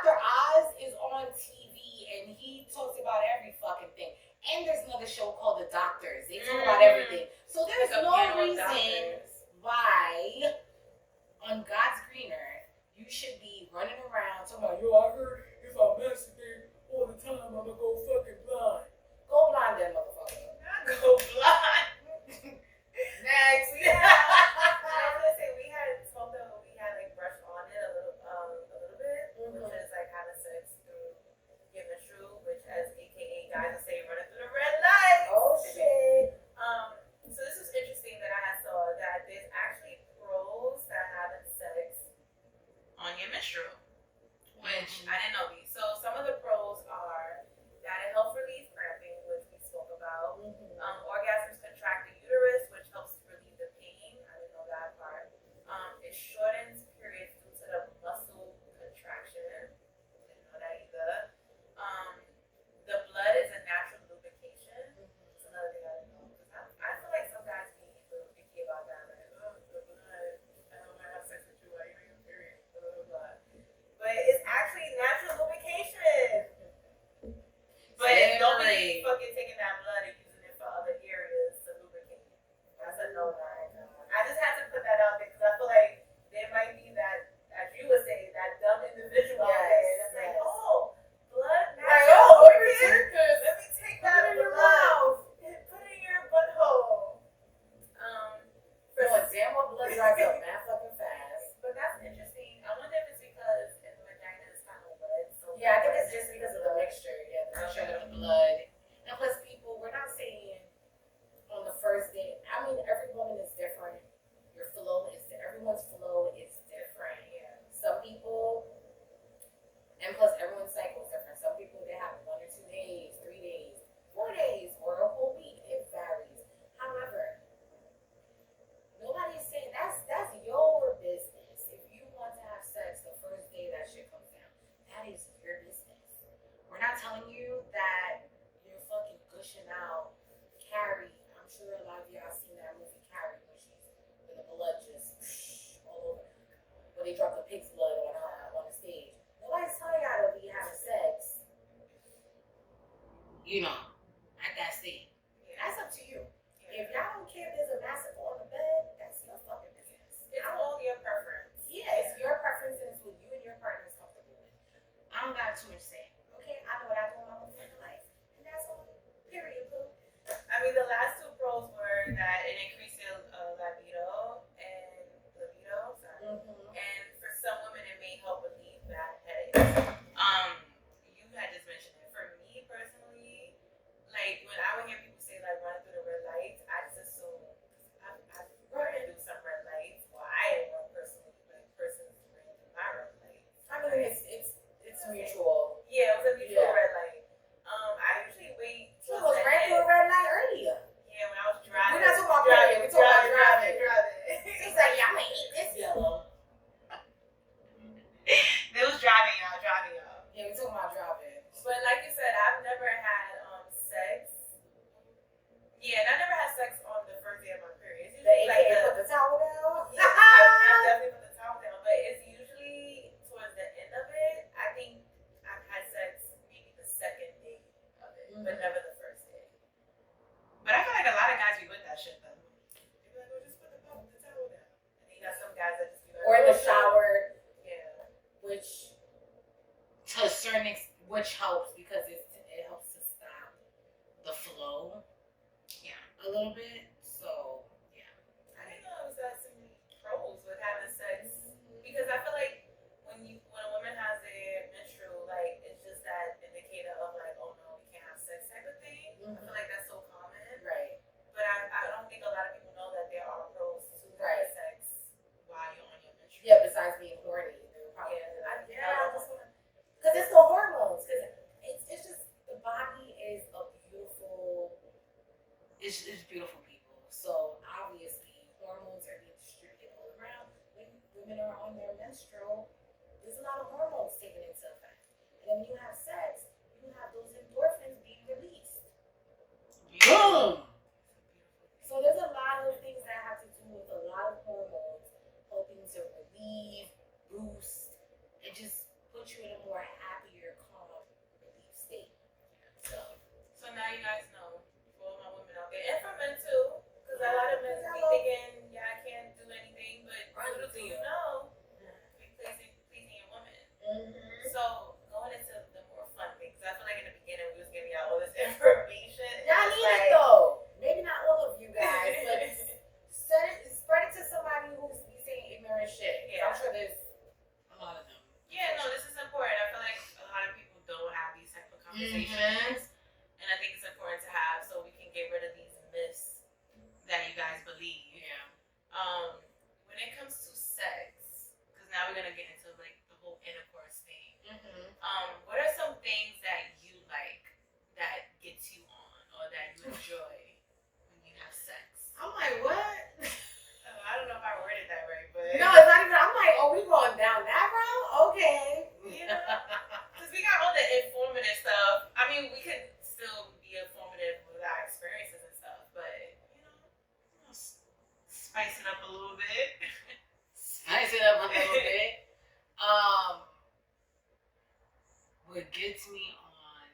should be running around talking about, yo, I heard if I masturbate all the time, I'm gonna go fucking blind. Go blind then, motherfucker. Not go blind. Next. I was gonna say we had smoked up, but we had like brushed on it a little bit, which is like having sex through giving true, which as AKA guys will say running through the red light. Oh shit. So this was interesting that I had saw that there's actually pros that having sex on your menstrual, which I didn't know these. So some of the pros are that it helps relieve cramping, which we spoke about. Orgasms contract the uterus, which helps relieve the pain. I didn't know that part. It shortens periods due to the muscle contraction. Didn't know that either. The blood is a natural lubrication. It's another thing I didn't know. I feel like some guys be a little picky about that. Like, oh, the blood. I don't want to have sex with you while you're in your period. Blah, blah, blah. But it's actually natural lubrication. But don't be fucking taking that blood and using it for other areas to lubricate. That's a no. I just had to put that out there because I feel like there might be that, as you would say, that dumb individual out there that's like, oh, blood natural lubricant. Let me take that in your mouth and put it in your butthole. Damn, what blood dries up mad fucking fast. But that's interesting. I wonder if it's because the vagina is kind of wet. So Yeah, I think it's just because of the mixture. Yeah, the mixture with the blood. And plus, people, we're not saying on the first date. I mean, every woman is different. Your flow is everyone's flow is different. Yeah. Some people, and plus everyone's cycle is different. Some people they have 1 or 2 days, 3 days, 4 days, or a whole week. It varies. However, nobody's saying that's your business. If you want to have sex the first day that shit comes down, that is your business. We're not telling you that you're fucking gushing out Carrie. I'm sure a lot of y'all seen that movie Carrie when the blood just all over. When they drop the pig's blood on the stage. Nobody's telling y'all to be having sex. You know, at that stage. That's up to you. If y'all don't care if there's a massacre on the bed, that's your fucking business. It's all your preference. Yeah, it's your preference and it's what you and your partner is comfortable with. I don't got too much to say. Okay, I know what I do in my motherfucking life. And that's all. Period, boo. I mean, the last two pros were that it increases libido. Sorry. And for some women, it may help relieve bad headaches. You had just mentioned it. For me personally, like when I would hear people say like running through the red lights, I just assume I've run through some red lights. Well, I ain't one personally, but person's running through my red lights. I mean, it's mutual. Yeah, it was a mutual red light. I usually wait. You was right through a red light earlier. Yeah, when I was driving. We're not talking about driving. We're talking about driving. He's like, yeah, I'm gonna eat this yellow. They was driving y'all. Yeah, we're talking about driving. But like you said, I've never had sex. Yeah, and I never had sex on the first day of my period. It's usually like put the towel down. Yeah, I definitely put the towel down, but it's usually towards the end of it. I think I've had sex maybe the second day of it, but never the first day. But I feel like a lot of guys be with that shit though. They be like, "Oh, just put the towel down." And then you got some guys that just be like, or in the shower. Yeah. Which to a certain extent, which helps because it helps to stop the flow. Yeah, a little bit. So yeah, I didn't know it was that many pros with having sex because I feel like when a woman has a menstrual, like it's just that indicator of like, oh no, we can't have sex type of thing. I feel like that's so common. Right. But I don't think a lot of people know that there are pros to having sex while you're on your menstrual. Yeah, besides being horny. Because it's the hormones. Because it's just the body is a beautiful. It's beautiful people. So obviously hormones are being distributed all around. When women are on their menstrual, there's a lot of hormones taken into effect. And then when you have sex, you have those endorphins being released. Boom. So there's a lot of things that have to do with a lot of hormones helping to relieve, boost, and just put you in a more happier, calm, relief state. So now you guys know for all my women out there, and for men too, because a lot of men be thinking, yeah, I can't do anything, but little do you know, please gonna get into like the whole intercourse thing. Mm-hmm. What are some things that you like that gets you on or that you enjoy when you have sex? I'm like, what? I don't know if I worded that right, but No, it's not even. I'm like, oh, we going down that route? Okay. you know, because we got all the informative stuff. I mean, we could still be informative with our experiences and stuff, but you know, spice it up a little bit. Spice it up a little bit. What gets me on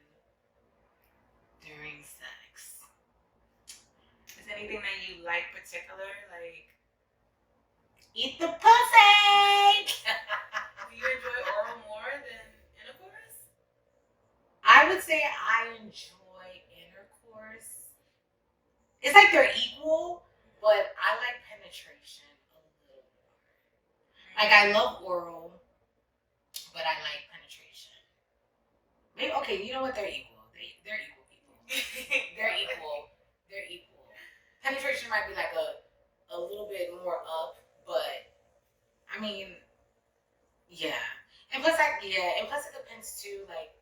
during sex? Is anything that you like particular? Like, Eat the pussy! do you enjoy oral more than intercourse? I would say I enjoy intercourse. It's like they're equal, but I like penetration a little more. Like I love oral, but I like penetration. Maybe okay, you know what? They're equal. They're equal people. They're equal. They're equal. Penetration might be like a little bit more up, but I mean, yeah. And plus it depends too, like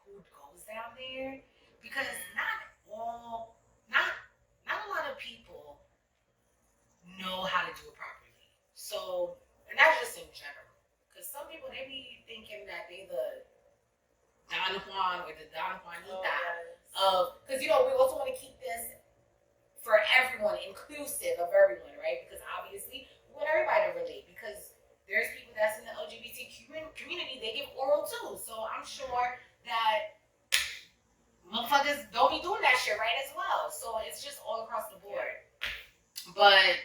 who goes down there, because not a lot of people know how to do it properly. So, and that's just in general, because some people they be thinking that they the Don Juan or the Don Juanita of, because you know we also want to keep this for everyone, inclusive of everyone, right? Because obviously we want everybody to relate, because there's people that's in the LGBTQ community, they give oral too. So I'm sure that motherfuckers don't be doing that shit right as well. So it's just all across the board. But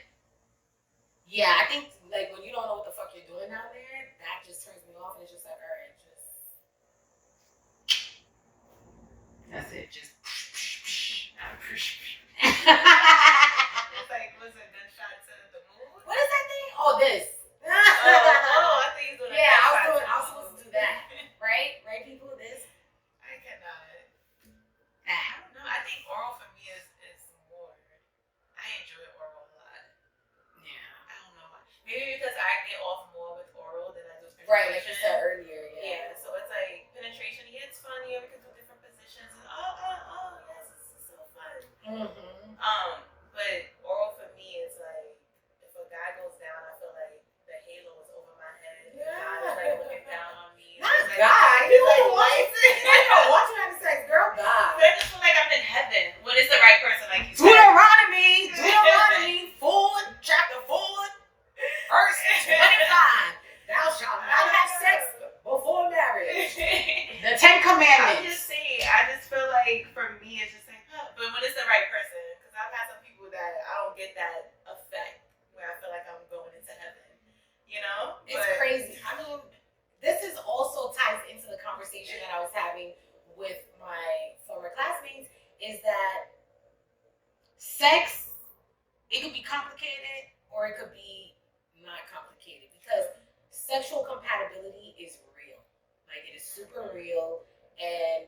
yeah, I think like when you don't know what the fuck you're doing down there, that just turns me off, and it's just like, all right, just that's it. Just It's like, listen, gunshot to the moon. What is that thing? Oh, this. I think he's doing Yeah, I gunshot was to the supposed to moon. do that. Right, people. This. I cannot. I that. don't know. I think oral for me is more. I enjoy oral a lot. Yeah. I don't know why. Maybe because I get off more with oral than I do with penetration. Right, like you said earlier. Yeah, so it's like penetration. Yeah, it's fun. Yeah, we can do different positions. Oh, yes, this is so fun. Mm-hmm. But oral for me is like, if a guy goes down, I feel like the halo is over my head. Yeah. God is like looking down on me. Not It's like, God. He's like, watch what? you having sex, girl. God. I just feel like I'm in heaven when it's the right person, like you said. Deuteronomy 4, chapter 4, verse 25. Thou shalt not have sex before marriage. The Ten I'm Commandments. just saying, I just feel like for me, it's just like, but when it's the right person, because I've had some people that I don't get that effect where I feel like I'm going into heaven, you know? It's crazy. I mean, this is also ties into the conversation that I was having with my former classmates, is that sex, it could be complicated or it could be not complicated, because sexual compatibility is real. Like, it is super real, and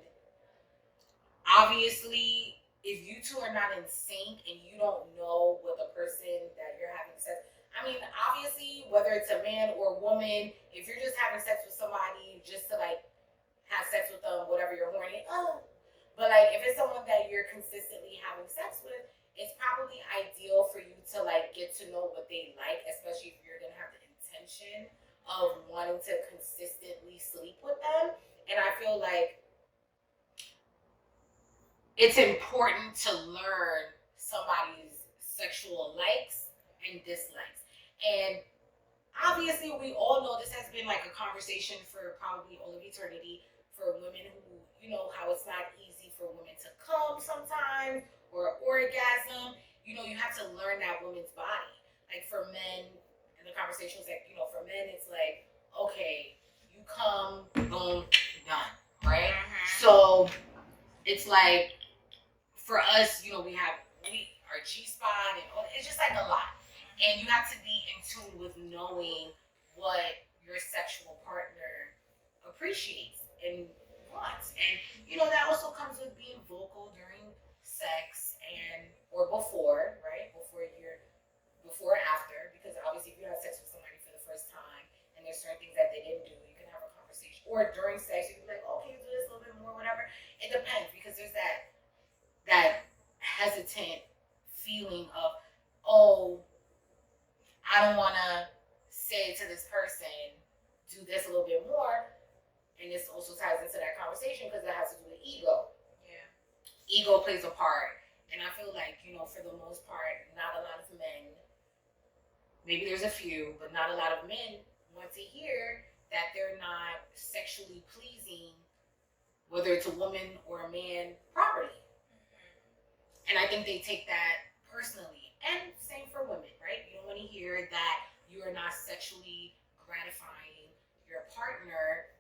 obviously, if you two are not in sync and you don't know what the person that you're having sex, I mean, obviously, whether it's a man or a woman, if you're just having sex with somebody just to like have sex with them, whatever you're horny, but like if it's someone that you're consistently having sex with, it's probably ideal for you to like get to know what they like, especially if you're gonna have the intention of wanting to consistently sleep with them. And I feel like it's important to learn somebody's sexual likes and dislikes. And obviously, we all know this has been like a conversation for probably all of eternity for women who, you know, how it's not easy for women to come sometimes or orgasm. You know, you have to learn that woman's body. Like for men, and the conversation was like, you know, for men, it's like, okay, you come, boom, done, right? So it's like, for us, you know, we our G-spot, and it's just like a lot. And you have to be in tune with knowing what your sexual partner appreciates and wants. And, you know, that also comes with being vocal during sex or before, right? Before or after, because obviously if you have sex with somebody for the first time and there's there's certain things that they didn't do. You can have a conversation, or during sex, you can be like, oh, can you do this a little bit more, whatever. It depends because there's that hesitant feeling of, oh, I don't want to say to this person, do this a little bit more. And this also ties into that conversation because it has to do with ego. Yeah. Ego plays a part. And I feel like, for the most part, not a lot of men, maybe there's a few, but not a lot of men want to hear that they're not sexually pleasing, whether it's a woman or a man, properly. And I think they take that personally. And same for women, right? You don't want to hear that you are not sexually gratifying your partner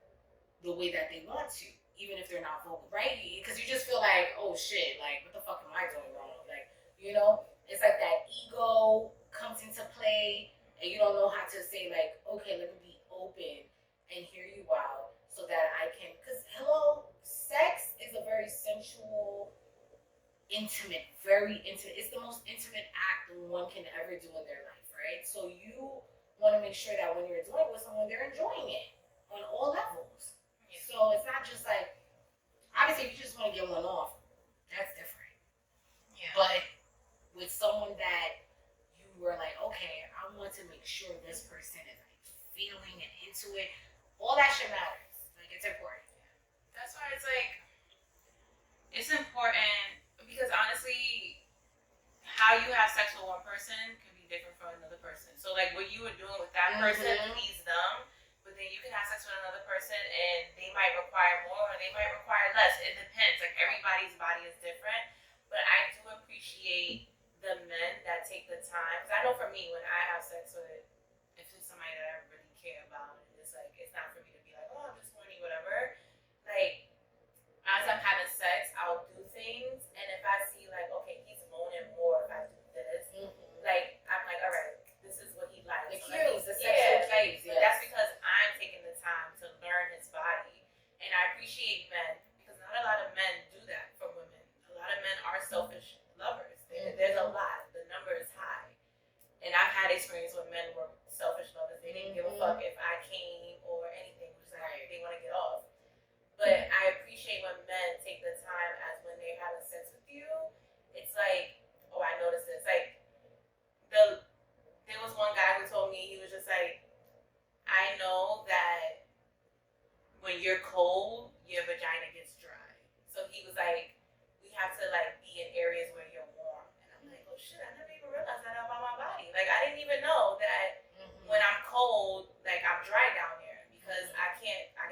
the way that they want to, even if they're not vocal, right? Because you just feel like, oh shit, like, what the fuck am I doing wrong? Like, it's like that ego comes into play, and you don't know how to say, like, okay, let me be open and hear you out so that I can, because, hello, sex is a very sensual, intimate, very intimate. It's the most intimate act one can ever do in their life, right? So you want to make sure that when you're doing it with someone, they're enjoying it on all levels. Yeah. So it's not just like, obviously, if you just want to get one off, that's different. Yeah. But with someone that you were like, okay, I want to make sure this person is like feeling and into it, all that shit matters. Like, it's important. That's why it's like, it's important because honestly, how you have sex with one person can be different from another person. So like what you were doing with that person please them, but then you can have sex with another person and they might require more or they might require less. It depends. Like everybody's body is different. But I do appreciate the men that take the time. Because I know for me, when I have sex with, if it's somebody that I really care about, it's like, it's not for me to be like, oh, I'm just horny, whatever. Like, as I'm having sex, I'll do things. And if I see like, okay, he's moaning more if I do this, like, I'm like, all right, this is what he likes. The so cues, the sexual cues. yes. But that's because I'm taking the time to learn his body. And I appreciate men because not a lot of men do that for women. A lot of men are selfish lovers. There's a lot. The number is high. And I've had experience when men were selfish lovers. They didn't give a fuck if I came or anything. It was like they want to get off. But I appreciate when men take the time as when they're having sex with you. It's like, oh, I noticed this. Like, there was one guy who told me, he was just like, I know that when you're cold, your vagina gets dry. So he was like, we have to like be in areas where you're warm. And I'm like, oh shit, I never even realized that about my body. Like, I didn't even know that when I'm cold, like I'm dry down there because I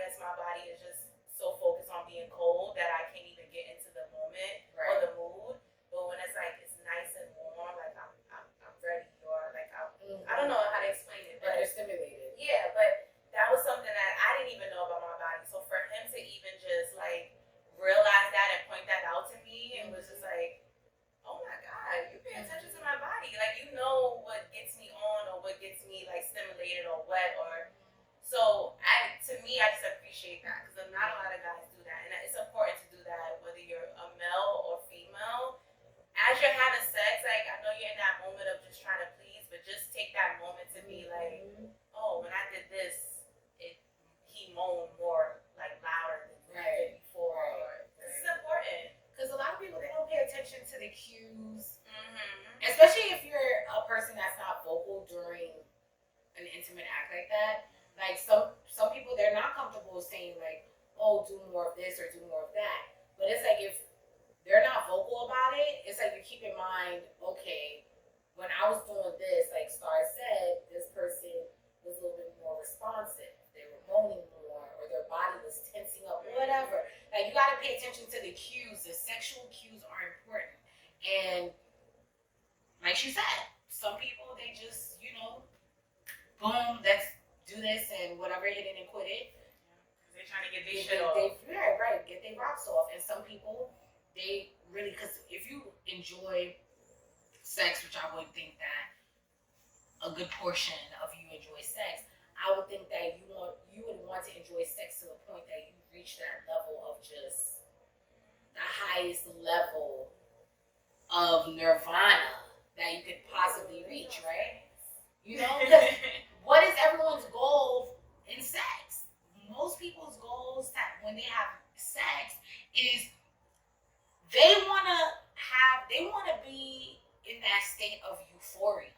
guess my body is just so focused on being cold that I can't even get into the moment or the mood. But when it's like it's nice and warm, like I'm ready, or like I don't know how to explain it, but you're stimulated. Yeah, but that was something that I didn't even know about my body. So for him to even just like realize that and point that out to me, it was just like, oh my god, you pay attention to my body, like you know what gets me on or what gets me like stimulated or wet or. So to me, I just appreciate that because not a lot of guys do that, and it's important to do that whether you're a male or female. As you're having sex, like I know you're in that moment of just trying to please, but just take that moment to be like, oh, when I did this, he moaned more like louder than he did before. Or, this is important because a lot of people they don't pay attention to the cues, especially if you're a person that's not vocal during an intimate act like that. Like some people, they're not comfortable saying like, oh, do more of this or do more of that. But it's like if they're not vocal about it, it's like you keep in mind, okay, when I was doing this, like Star said, this person was a little bit more responsive. They were moaning more or their body was tensing up, whatever. Like you got to pay attention to the cues. The sexual cues are important. And like she said, some people, they just, boom, let's do this and whatever, hit it and quit it. They're trying to get their shit off. Get their rocks off. And some people, they really, because if you enjoy sex, which I would think that a good portion of you enjoy sex, I would think that you would want to enjoy sex to the point that you reach that level of just the highest level of nirvana that you could possibly reach, right? Because what is everyone's goal when they have sex is they wanna be in that state of euphoria.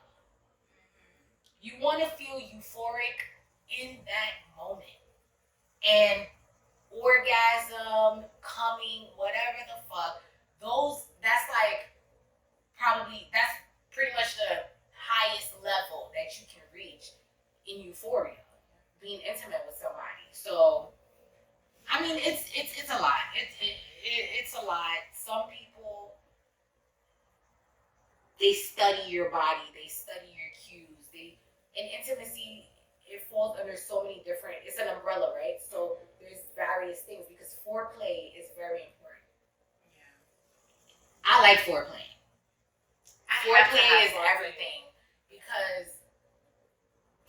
You wanna feel euphoric in that moment. And orgasm, coming, whatever the fuck, that's pretty much the highest level that you can reach in euphoria, being intimate with somebody. So I mean, it's a lot. It's a lot. Some people, they study your body, they study your cues. In intimacy, it falls under so many different. It's an umbrella, right? So there's various things because foreplay is very important. Yeah. I like foreplay. Foreplay is foreplay. everything because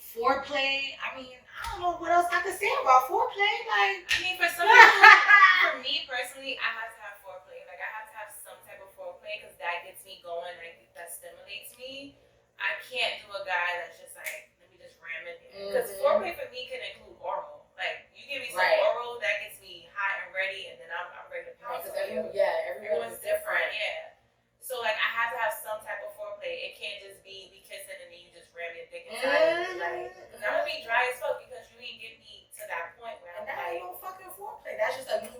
foreplay. I mean, I don't know what else I could say about foreplay. Like, I mean, for some people, for me personally, I have to have foreplay. Like, I have to have some type of foreplay because that gets me going. Like, that stimulates me. I can't do a guy that's just like, let me just ram it in. Because foreplay for me can include oral. Like, you give me some oral, that gets me hot and ready, and then I'm ready to pounce on you. Everyone's different. Yeah. So, like, I have to have some type of foreplay. It can't just be we kissing and then you just ram your dick inside and be like, because I'm going to be dry as fuck because you ain't get me to that point where I'm and that like, ain't no fucking foreplay. That's just like,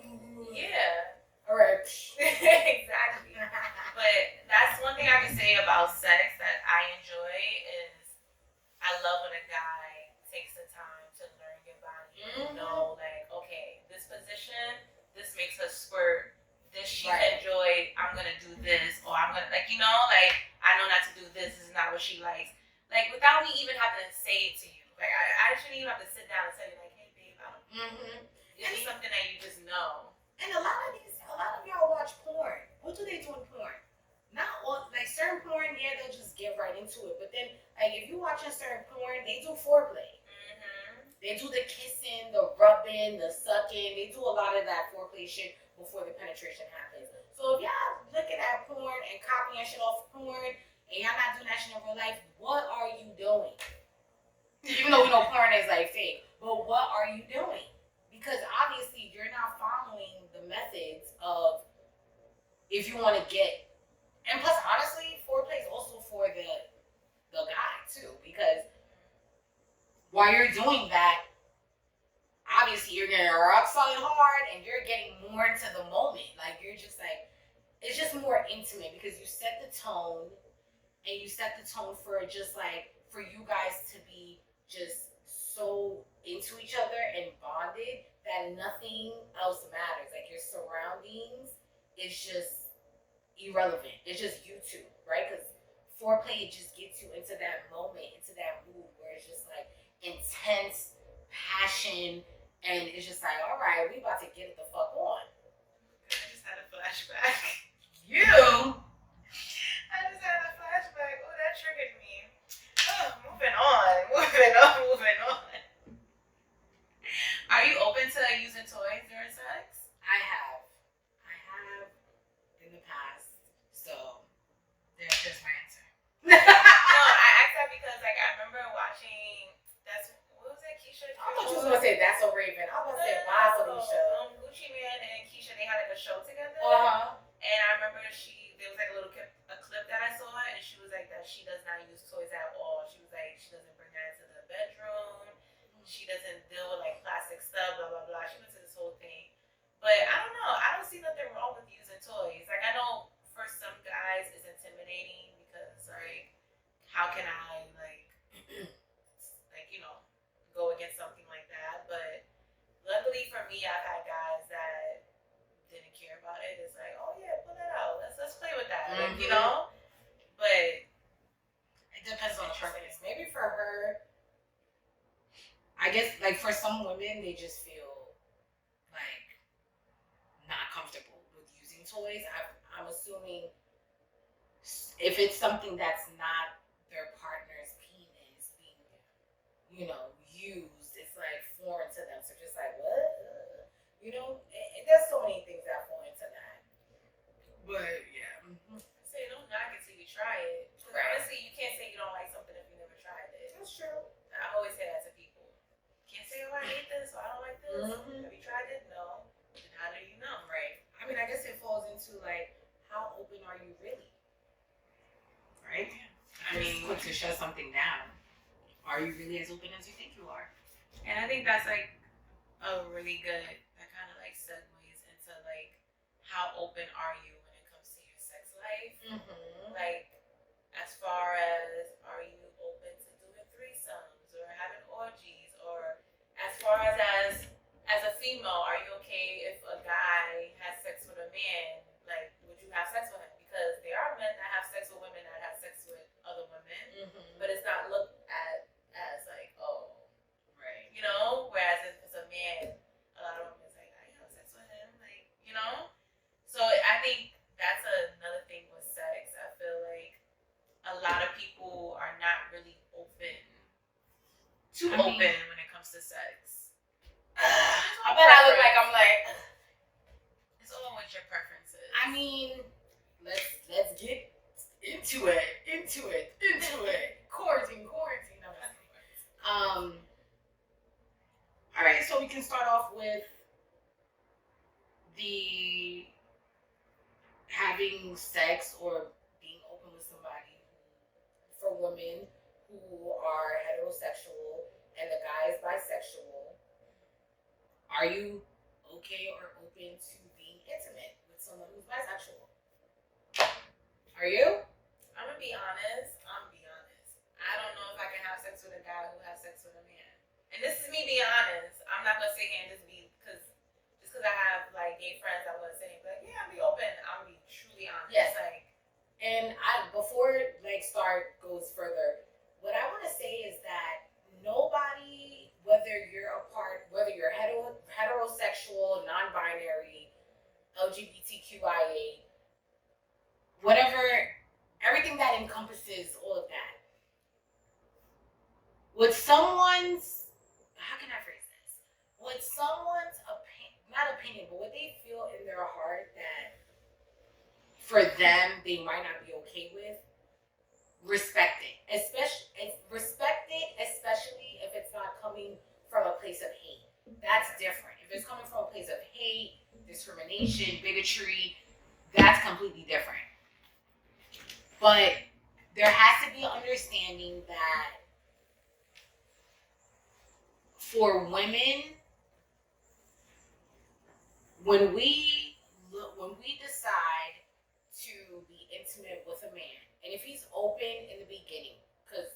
yeah. All right. Exactly. But that's one thing I can say about sex that I enjoy is I love when a guy takes the time to learn your body and know, like, okay, this position, this makes her squirt. This she's enjoyed, I'm gonna do this, or I'm gonna, like, you know, like, I know not to do this is not what she likes. Like, without me even having to say it to you. Like, I shouldn't even have to sit down and tell you, like, hey, babe, I don't. It's something that you just know. And a lot of y'all watch porn. What do they do in porn? Not all, like certain porn, yeah, they'll just get right into it. But then, like, if you watching certain porn, they do foreplay. They do the kissing, the rubbing, the sucking. They do a lot of that foreplay shit before the penetration happens. So if y'all looking at porn and copying shit off porn and y'all not doing that shit in real life, what are you doing? Even though we know porn is like fake, but what are you doing? Because obviously you're not following the methods of if you want to get. And plus, honestly, foreplay is also for the guy too, because while you're doing that, obviously you're getting rock solid hard and you're getting more into the moment. Like, you're just like, it's just more intimate because you set the tone and you set the tone for just like, for you guys to be just so into each other and bonded that nothing else matters. Like, your surroundings is just irrelevant. It's just you two, right? Because foreplay, it just gets you into that moment, into that mood where it's just like intense passion. And it's just like, all right, we about to get it the fuck on. I just had a flashback. You? I just had a flashback. Oh, that triggered me. Oh, moving on. Are you open to using toys during sex? I have in the past. So, there's just my answer. No, I asked that because, like, I remember watching, what was that, Keisha? I thought you was going to say That's So Raven. I was going to say Bye, Felicia. Gucci Mane and Keisha, they had like a show together. And I remember there was like a clip that I saw, and she was like that she does not use toys at all. She was like, she doesn't bring that into the bedroom. She doesn't deal with like plastic stuff, blah, blah, blah. She went to this whole thing. But I don't know. I don't see nothing wrong with using toys. Like, I know for some guys it's intimidating because, like, how can I, like, you know, go against something like that? But luckily for me, I've had guys that didn't care about it. It's like, oh yeah, pull that out. Let's play with that. Like, you know? But it depends on the purpose. Maybe for her, I guess, like, for some women, they just feel like not comfortable with using toys. I'm assuming if it's something that's not their partner's penis being, you know, used, it's like foreign to them. So just like, what? You know, there's so many things that fall into that. But yeah. Say don't knock it till you try it. Because honestly, you can't say you don't like something if you never tried it. That's true. I always say that to people. Can't say, oh, I hate this or I don't like this. Have you tried it? No. shut something down, are you really as open as you think you are? And I think that's like a really good, that kind of like segues into like how open are you when it comes to your sex life? Mm-hmm. Like, as far as, are you open to doing threesomes or having orgies, or as far as a female, are you okay if a guy has sex with a man? Like, would you have sex with him? Because there are men that have sex with women that have sex with other women, Mm-hmm. but it's not looked at as like, oh, Right. you know. Whereas if it's a man, a lot of women say, I have sex with him, like, you know. So I think that's another thing with sex. I feel like a lot of people are not really open when it comes to sex. I bet I look like I'm like. It's all with your preferences. I mean, let's get into it. Quarantine. No, all right, so we can start off with the having sex or being open with somebody for women who are heterosexual and the guy is bisexual. Are you okay or open to being intimate with someone who's bisexual? Are you? I'm gonna be honest. I don't know if I can have sex with a guy who has sex with a man. And this is me being honest. I'm not gonna sit here and just because I have like gay friends, I'm gonna sit here and be like, yeah, I'll be open. I'm gonna be truly honest. Yes. Like, And before start goes further, what I want to say is that nobody, whether you're heterosexual, non-binary, LGBTQIA, whatever, everything that encompasses all of that. With someone's, how can I phrase this? With someone's not opinion, but what they feel in their heart that for them they might not be okay with, respect it. Especially if it's not coming from a place of hate. That's different. If it's coming from a place of hate, discrimination, bigotry, that's completely different. But there has to be an understanding that for women, when we decide to be intimate with a man, and if he's open in the beginning, because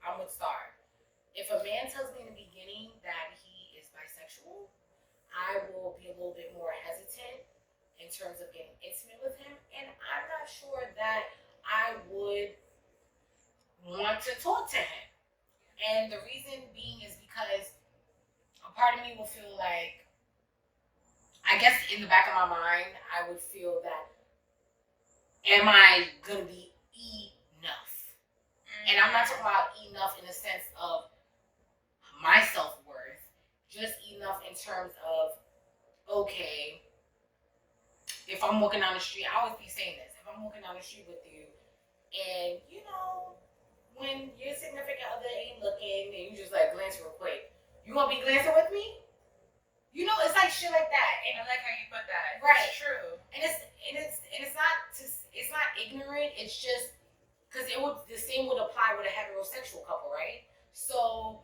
I'm with Star, if a man tells me in the beginning that he is bisexual, I will be a little bit more hesitant in terms of getting intimate with him, and I'm not sure that I would want to talk to him. And the reason being is because a part of me will feel like, I guess in the back of my mind, I would feel that, am I going to be enough? And I'm not talking about enough in the sense of my self-worth, just enough in terms of, okay, if I'm walking down the street, I always be saying this, if I'm walking down the street with you, and when your significant other ain't looking, and you just like glance real quick, you gonna be glancing with me? It's like shit like that. And I like how you put that. Right. It's true. And it's not ignorant. It's just because the same would apply with a heterosexual couple, right? So,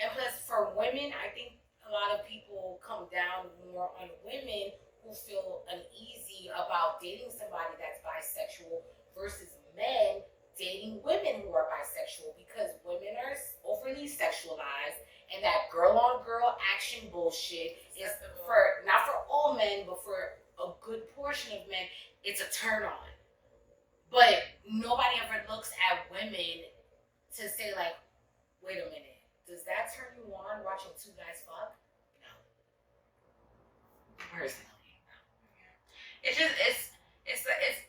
and plus for women, I think a lot of people come down more on women who feel uneasy about dating somebody that's bisexual versus men dating women who are bisexual, because women are overly sexualized, and that girl-on-girl action bullshit is not for all men, but for a good portion of men, it's a turn on. But nobody ever looks at women to say like, wait a minute, does that turn you on watching two guys fuck? No. Personally, no. It's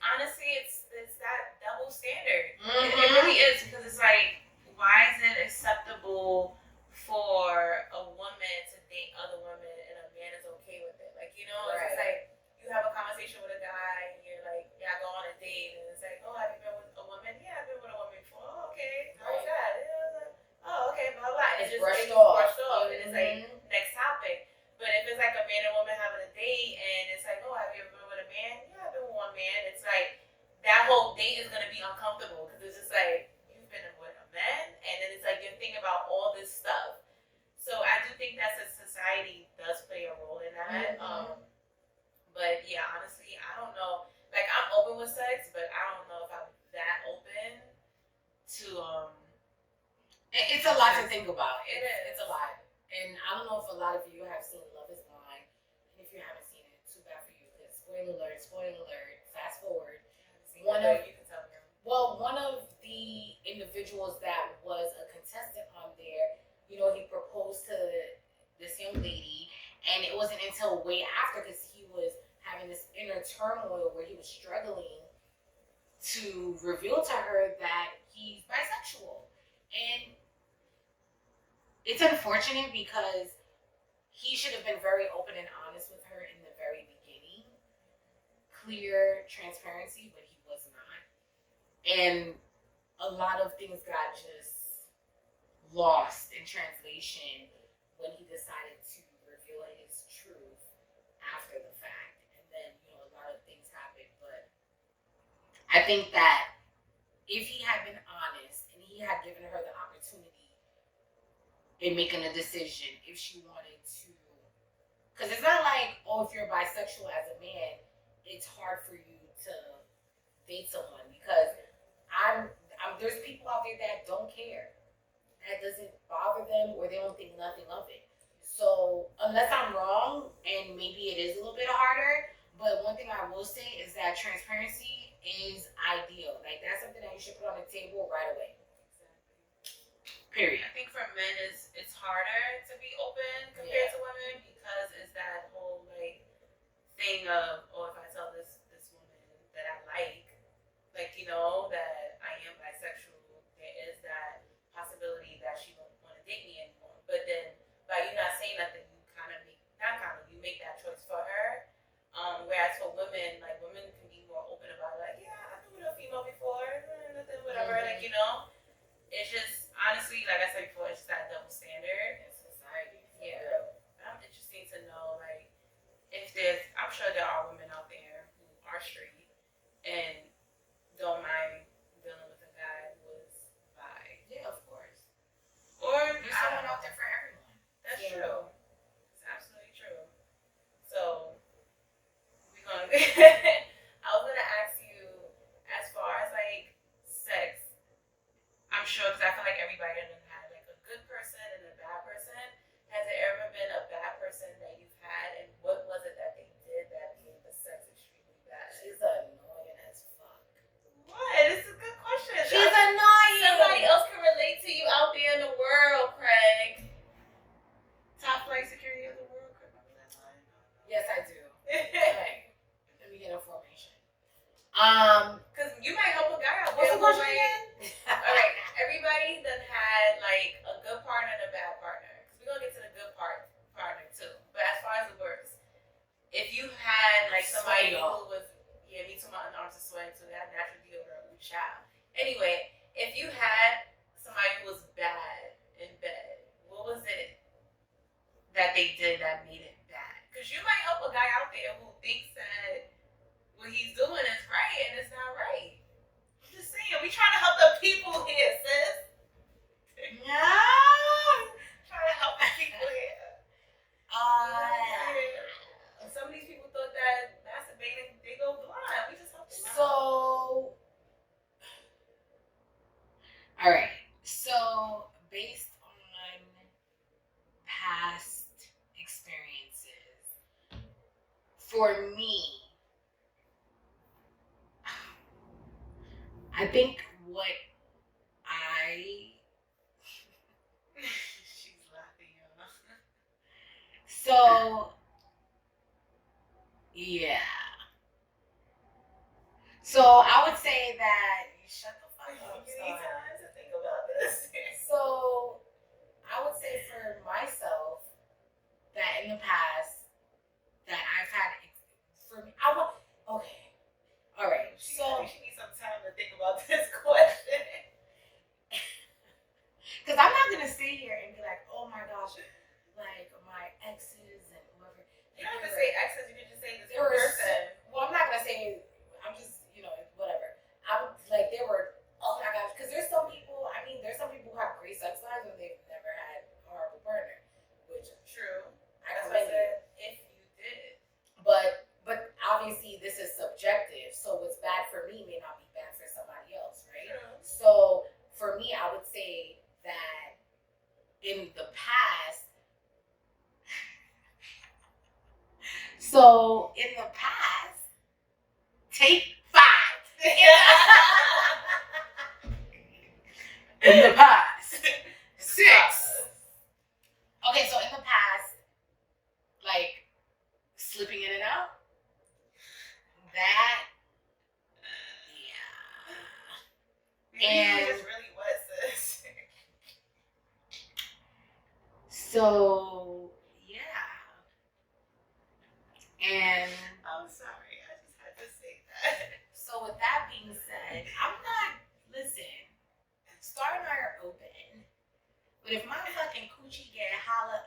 honestly, it's that double standard. Mm-hmm. It really is, because it's like, why is it acceptable for a woman to date other women and a man is okay with it? Like, Right. It's like you have a conversation with a guy and you're like, yeah, I go on a date, and it's like, oh, have you been with a woman? Yeah, I've been with a woman before. Oh, okay. How's that? Oh, okay, blah, blah. And It's it's brushed off. off. And it's like, next topic. But if it's like a man and woman having a date and it's like, oh, have you ever been with a man? Yeah, I've been with one man. It's like, that whole date is going to be uncomfortable, because it's just like, you've been with a man think that society does play a role in that. But yeah, honestly, I don't know. Like, I'm open with sex, but I don't know if I'm that open to It's a lot to think about. It is. It's a lot. And I don't know if a lot of you have seen Love is Blind. And if you haven't seen it, too bad for you. Because spoiler alert, fast forward. One of you can tell me. Well, one of the individuals that was a contestant on there, you know, he proposed to this young lady, and it wasn't until way after, because he was having this inner turmoil where he was struggling to reveal to her that he's bisexual. And it's unfortunate because he should have been very open and honest with her in the very beginning. Clear transparency, but he was not. And a lot of things got just lost in translation when he decided to reveal his truth after the fact. And then, you know, a lot of things happened. But I think that if he had been honest and he had given her the opportunity in making a decision if she wanted to, because it's not like, oh, if you're bisexual as a man, it's hard for you to date someone, because there's people out there that don't care. That doesn't bother them, or they don't think nothing of it. So unless I'm wrong, and maybe it is a little bit harder, but one thing I will say is that transparency is ideal. Like, that's something that you should put on the table right away. Period. I think for men it's harder to be open compared to women, because it's that whole like thing of, oh, if I tell this woman that I like, you know, that I am bisexual, there is that possibility that she won't want to date me anymore. But then by you not saying nothing, you make that choice for her. Whereas for women, like, women can be more open about it, like, yeah, I've been with a female before, nothing, whatever, like, you know. It's just, honestly, like I said before, it's just that double standard in society. Yeah. I'm interesting to know, like, if I'm sure there are women out there who are straight and don't mind dealing with a guy who is bi. Yeah, of course. Or there's someone out there for everyone. That's true. It's absolutely true. So, I was gonna ask you, as far as like sex, I'm sure, because I feel like everybody done had like a good person and a bad person. Has there ever been a bad person that you've had, and what was it that they did that made the sex extremely bad? She's annoying as fuck. What? It's a good question. She's annoying. Somebody else can relate to you out there in the world, Craig. Top flight security of the world, Craig. Remember that line? Yes, I do. Okay. Let me get information. Because you might help a guy out What's there. the question again? Alright, everybody that had like a good partner and a bad partner. Because we're gonna get to the good partner too. But as far as it works, if you had like somebody who was, yeah, me too, my arms are sweating too, that natural deodorant, we child. Anyway, if you had somebody who was bad in bed, what was it that they did that made it bad? Because you might help a guy out there who thinks that what he's doing is right and it's not right. I'm just saying, we trying to help the people here, sis. No. Trying to help the people here. And some of these people thought that masturbating, they go blind. We just help them out. So, all right. So, based on past experiences, for me, I think what She's laughing, y'all. So, yeah. So, I would say that, shut the fuck up. You need time to think about this. So, I would say for myself that in the past that I've had, okay, all right. So, she needs some time to think about this question. because I'm not gonna sit here and be like, oh my gosh, like my exes and whoever. You don't have to say exes. You can just say this There were person. Well, I'm not gonna say. I'm just, whatever. I would like there were. Oh my gosh, because there's some people. I mean, there's some people who have great sex lives and they've never had a horrible partner, which So in the past, take 5. In the past, 6. Okay, so in the past, like slipping in and out, that, yeah. And it just really was this. So yeah, and I'm sorry, I just had to say that. so with that being said, I'm not listen. Star and I are open, but if my fucking coochie get hella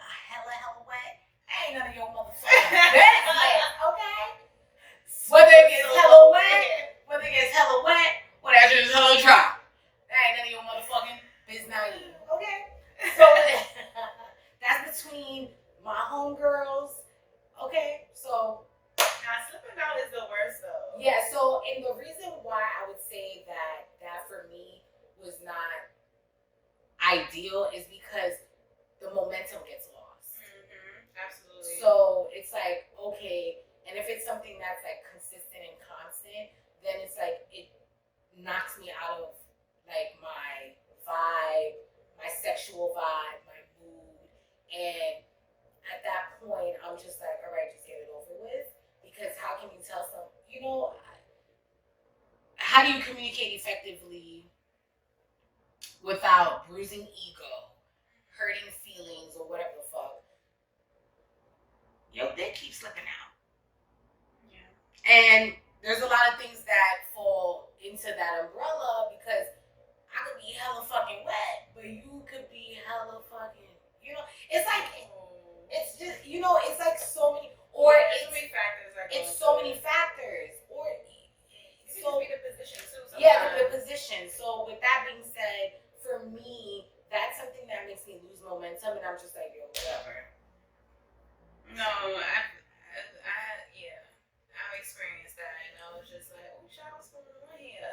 wet, ain't none of your motherfucking business, okay? Whether it gets hella wet, or that shit is hella dry, that ain't none of your motherfucking business, okay? So that's between my homegirls, okay? So Now, slipping out is the worst, though. yeah, so and the reason why I would say that for me was not ideal is because the momentum gets lost. Absolutely. So it's like, okay, and if it's something that's like consistent and constant, then it's like it knocks me out of like my vibe, my sexual vibe, my mood. And at that point, I'm just like, all right, just get it over with. Because how can you tell some, how do you communicate effectively without bruising ego, hurting feelings, or whatever the fuck? Yo, dick keeps slipping out. Yeah. And there's a lot of things that fall into that umbrella because I could be hella fucking wet, but you could be hella fucking, it's like, it's just, it's like so many, or There's so many factors. it's so many factors, or It could be the position, too. yeah, the position. So with that being said, for me, that's something that makes me lose momentum, and I'm just like, yo, whatever. No, I've experienced that, and I was just like, oh, shit, what's going on here?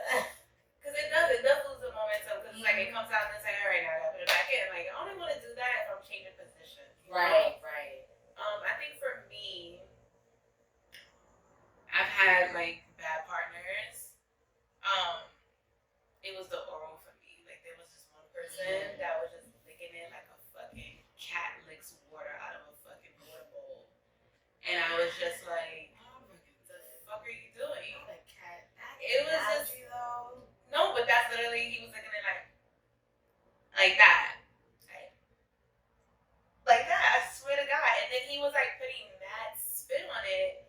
Because it does lose the momentum. Because it's like it comes out and it's like, all right, now I gotta put it back in. Like, I only want to do that if I'm changing position. Right. I think for me, I've had like bad partners. It was the oral for me. Like there was this one person that was just licking it like a fucking cat licks water out of a fucking water bowl, and I was just like, "The fuck are you doing?" It was just no, but that's literally he was licking it like that. Like that, I swear to God. And then he was like putting that spin on it,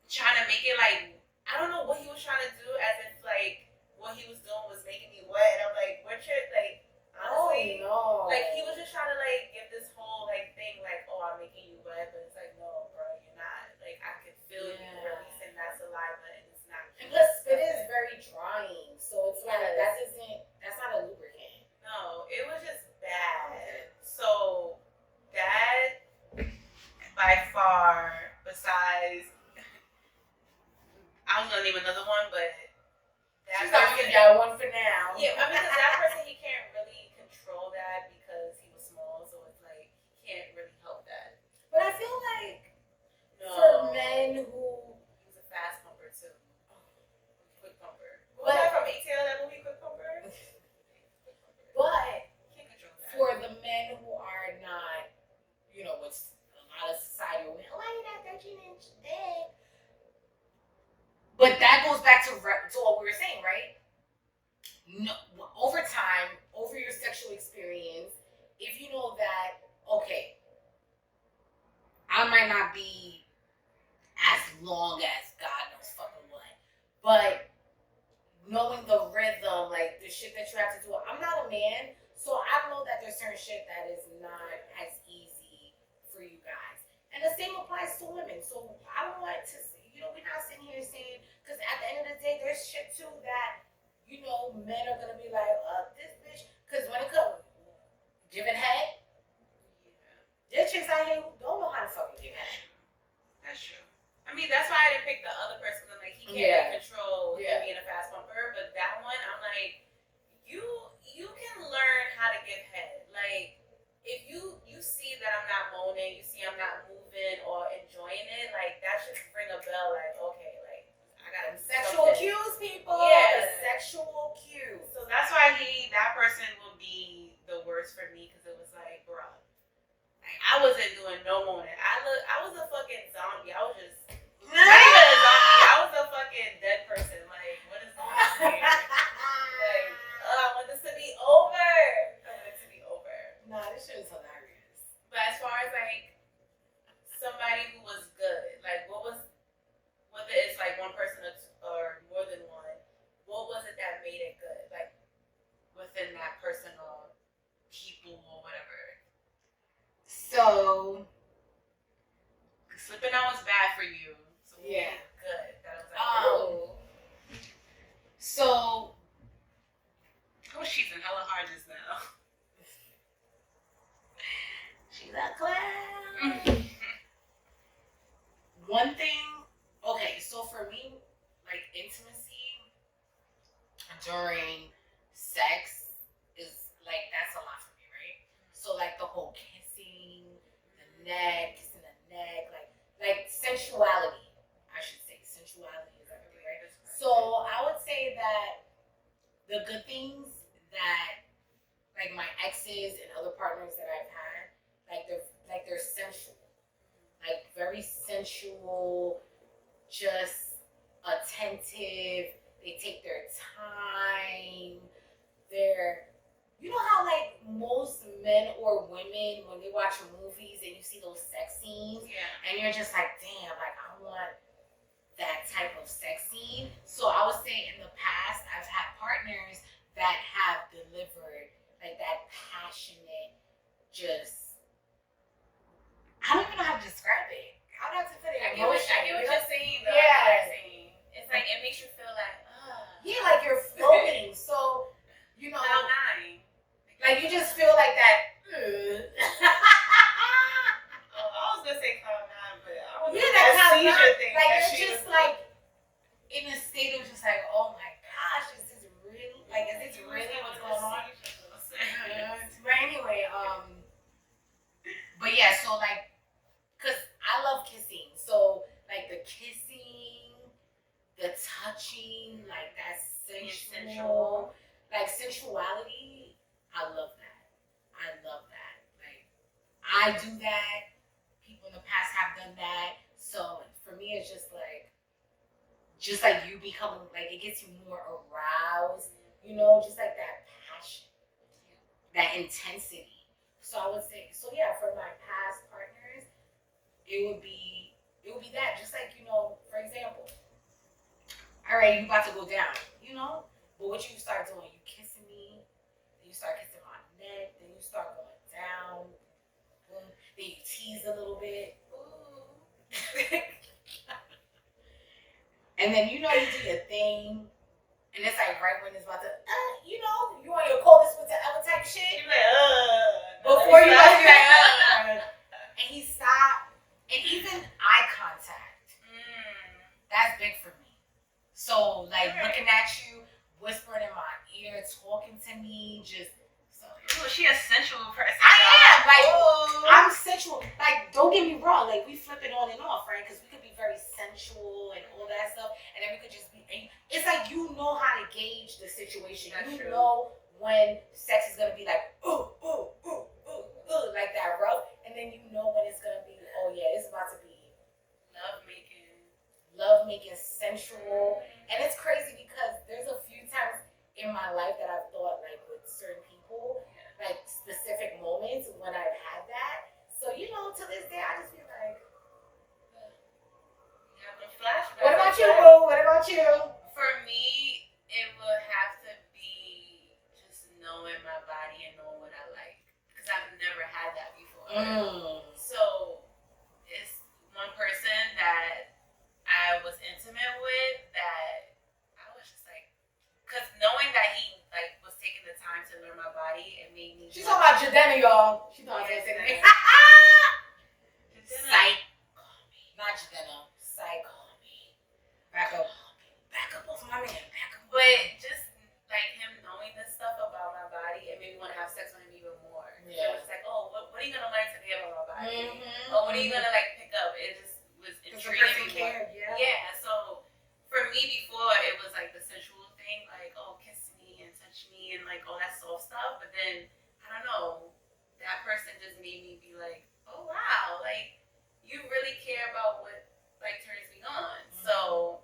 trying to make it like, I don't know what he was trying to do, as if like what he was doing was making me wet. And I'm like, what you're like, honestly, no. like he was just trying to like give this whole like thing, like, oh, I'm making you wet, but it's like, no, bro, you're not. Like I could feel you releasing that saliva, and it's not. And plus, spit is very drying, so it's like that's not a lubricant. No, it was just bad. So that by far, besides, I was gonna name another one, but that She's not gonna get one for now. Yeah, I mean, because that person, he can't really control that because he was small, so it's like he can't really help that. But I feel like No. for men who He was a fast pumper too. Quick pumper. But- Was that from ATL, that movie, Quick Pumper? but Can't control that. for the men who are not, what's a lot of societal men, why you not 13-inch dick? But that goes back to what we were saying, right? No, over time, over your sexual experience, if you know that, okay, I might not be as long as God knows fucking what, but knowing the rhythm, like the shit that you have to do, I'm not a man, so I know that there's certain shit that is not as easy for you guys. And the same applies to women. So I don't want to, we're not sitting here saying, because at the end of the day, there's shit too that, men are going to be like, oh, this bitch, because when it comes, giving head, there's chicks out here who don't know how to fucking give head. That's true. I mean, that's why I didn't pick the other person. I'm like, he can't control Yeah. him being a fast bumper. But that one, I'm like, you can learn how to give head. Like, if you see that I'm not moaning, you see I'm not moving or enjoying it, like, that cues, people. Yeah. The sexual cues. So that's why that person will be the worst for me, because it was like, bro, like, I wasn't doing no moaning. I was a fucking zombie. I was just not even a zombie. I was a fucking dead person. Like, what is going on here? Like, I want this to be over. I want it to be over. Nah, this shit is hilarious. But as far as like somebody who was good, like whether it's like one person or more than one, what was it that made it good? Like within that person or people or whatever. So Slipping out was bad for you. So what Yeah. was good. That was like, oh, so she's in hella hard just now. she's a clown. One thing, okay, so for me, like intimacy during sex is like, that's a lot for me, right? So like the whole kissing, the neck, kissing the neck, like sensuality, I should say. Sensuality is everything, right? So I would say that the good things that like my exes and other partners that I've had, they're sensual. Like very sensual, just attentive. They take their time. They're, you know how like most men or women, when they watch movies and you see those sex scenes, Yeah. and you're just like, damn, like I want that type of sex scene. So I would say in the past, I've had partners that have delivered like that passionate, just, I don't even know how to describe it. I don't have to put it I in get what emotion. you're saying, though. Yeah. I get what you're saying. It's like, it makes you feel like, Yeah, like you're floating. So, you know, cloud nine. like you just feel like that. I was gonna say cloud nine, but I was Yeah, that that cloud seizure nine. thing. Like that you're shit just was like in a state of just like, oh my gosh, is this real? Like, is this really what's going on? But anyway, but yeah, so like, cause I love kissing, so like the kissing, the touching, like that sensual, like sensuality. I love that. I love that. Like, I do that. People in the past have done that. So for me, it's just like you becoming, like, it gets you more aroused, you know, just like that passion, that intensity. So I would say, so yeah, for my past partners, it would be that, just like, you know, for example, all right, you about to go down, you know, but what you start doing, you kissing me, then you start kissing my neck, then you start going down, boom, then you tease a little bit, ooh. And then, you know, you do your thing, and it's like right when it's about to, you know, you on your coldest with the ever type shit. You're like, Before you like, and he stopped, and even eye contact, that's big for me. So, like, looking at you, whispering in my ear, talking to me, just, so. Ooh, she a sensual person. I am, like, ooh. I'm sensual. Like, don't get me wrong, like, we flip it on and off, right? Because we could be very sensual and all that stuff, and then we could just be, it's like you know how to gauge the situation. That's you true. know when sex is gonna be like, ooh, ooh, ooh, ooh, ooh, like that rough, and then you know when it's gonna be, oh yeah, it's about to be love making, sensual. And it's crazy because there's a few times in my life that I've thought, like, with certain people, like specific moments when I've had that. So, you know, to this day, I just be like, Flashback. what about you, Boo? What about you? For me, it would have to be just knowing my body and knowing what I like, because I've never had that before. So it's one person that I was intimate with that I was just like, because knowing that he like was taking the time to learn my body, it made me. She's talking about Jadena, y'all. She thought I was saying Jadena. Psych. Not Jadena. Psych. Back up off my man. Back up. But just like him knowing this stuff about my body, it made me want to have sex with him even more. Yeah. It was like, oh, what are you gonna learn today about my body? Mm-hmm. Oh, what are you gonna like pick up? It just was intriguing. Care. Yeah. So for me before it was like the sensual thing, like, oh, kiss me and touch me and like all that soft stuff. But then I don't know, that person just made me be like, oh wow, like you really care about what like turns me on. So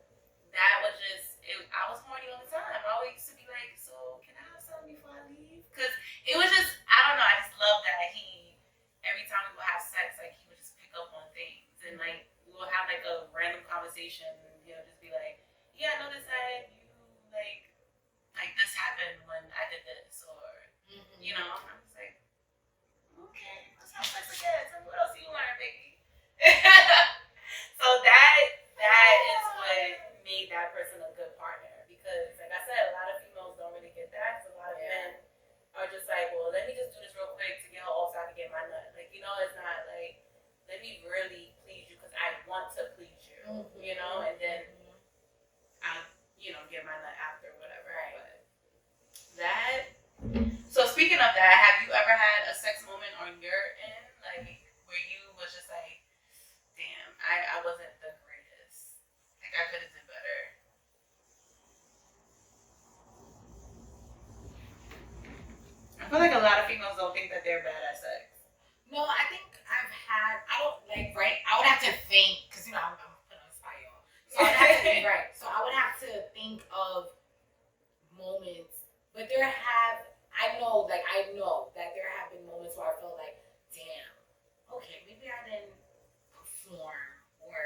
that was just it. I was horny all the time. I always used to be like, so can I have something before I leave? Because it was just I don't know. I just love that he every time we would have sex, like he would just pick up on things and like we would have like a random conversation and he'll just be like, yeah, I noticed that you like this happened when I did this or you know, and I'm just like, okay, let's have sex again. Tell me what else you learned, baby. So that is what made that person a good partner because, like I said, a lot of females don't really get that. So a lot of men are just like, well, let me just do this real quick to get her off so I can get my nut. Like, you know, it's not like let me really please you because I want to please you, you know, and then I'll, you know, get my nut after whatever. Right. But that. So speaking of that, have you ever had a sex moment on your end, like where you was just like, damn, I wasn't the greatest. Like I could have done better. I feel like a lot of females don't think that they're bad at sex. No, I think I don't like, right? I would have to think, because, you know, I'm putting on spy on. So I would have to think, right. So I would have to think of moments, but I know that there have been moments where I felt like, damn, okay, maybe I didn't perform or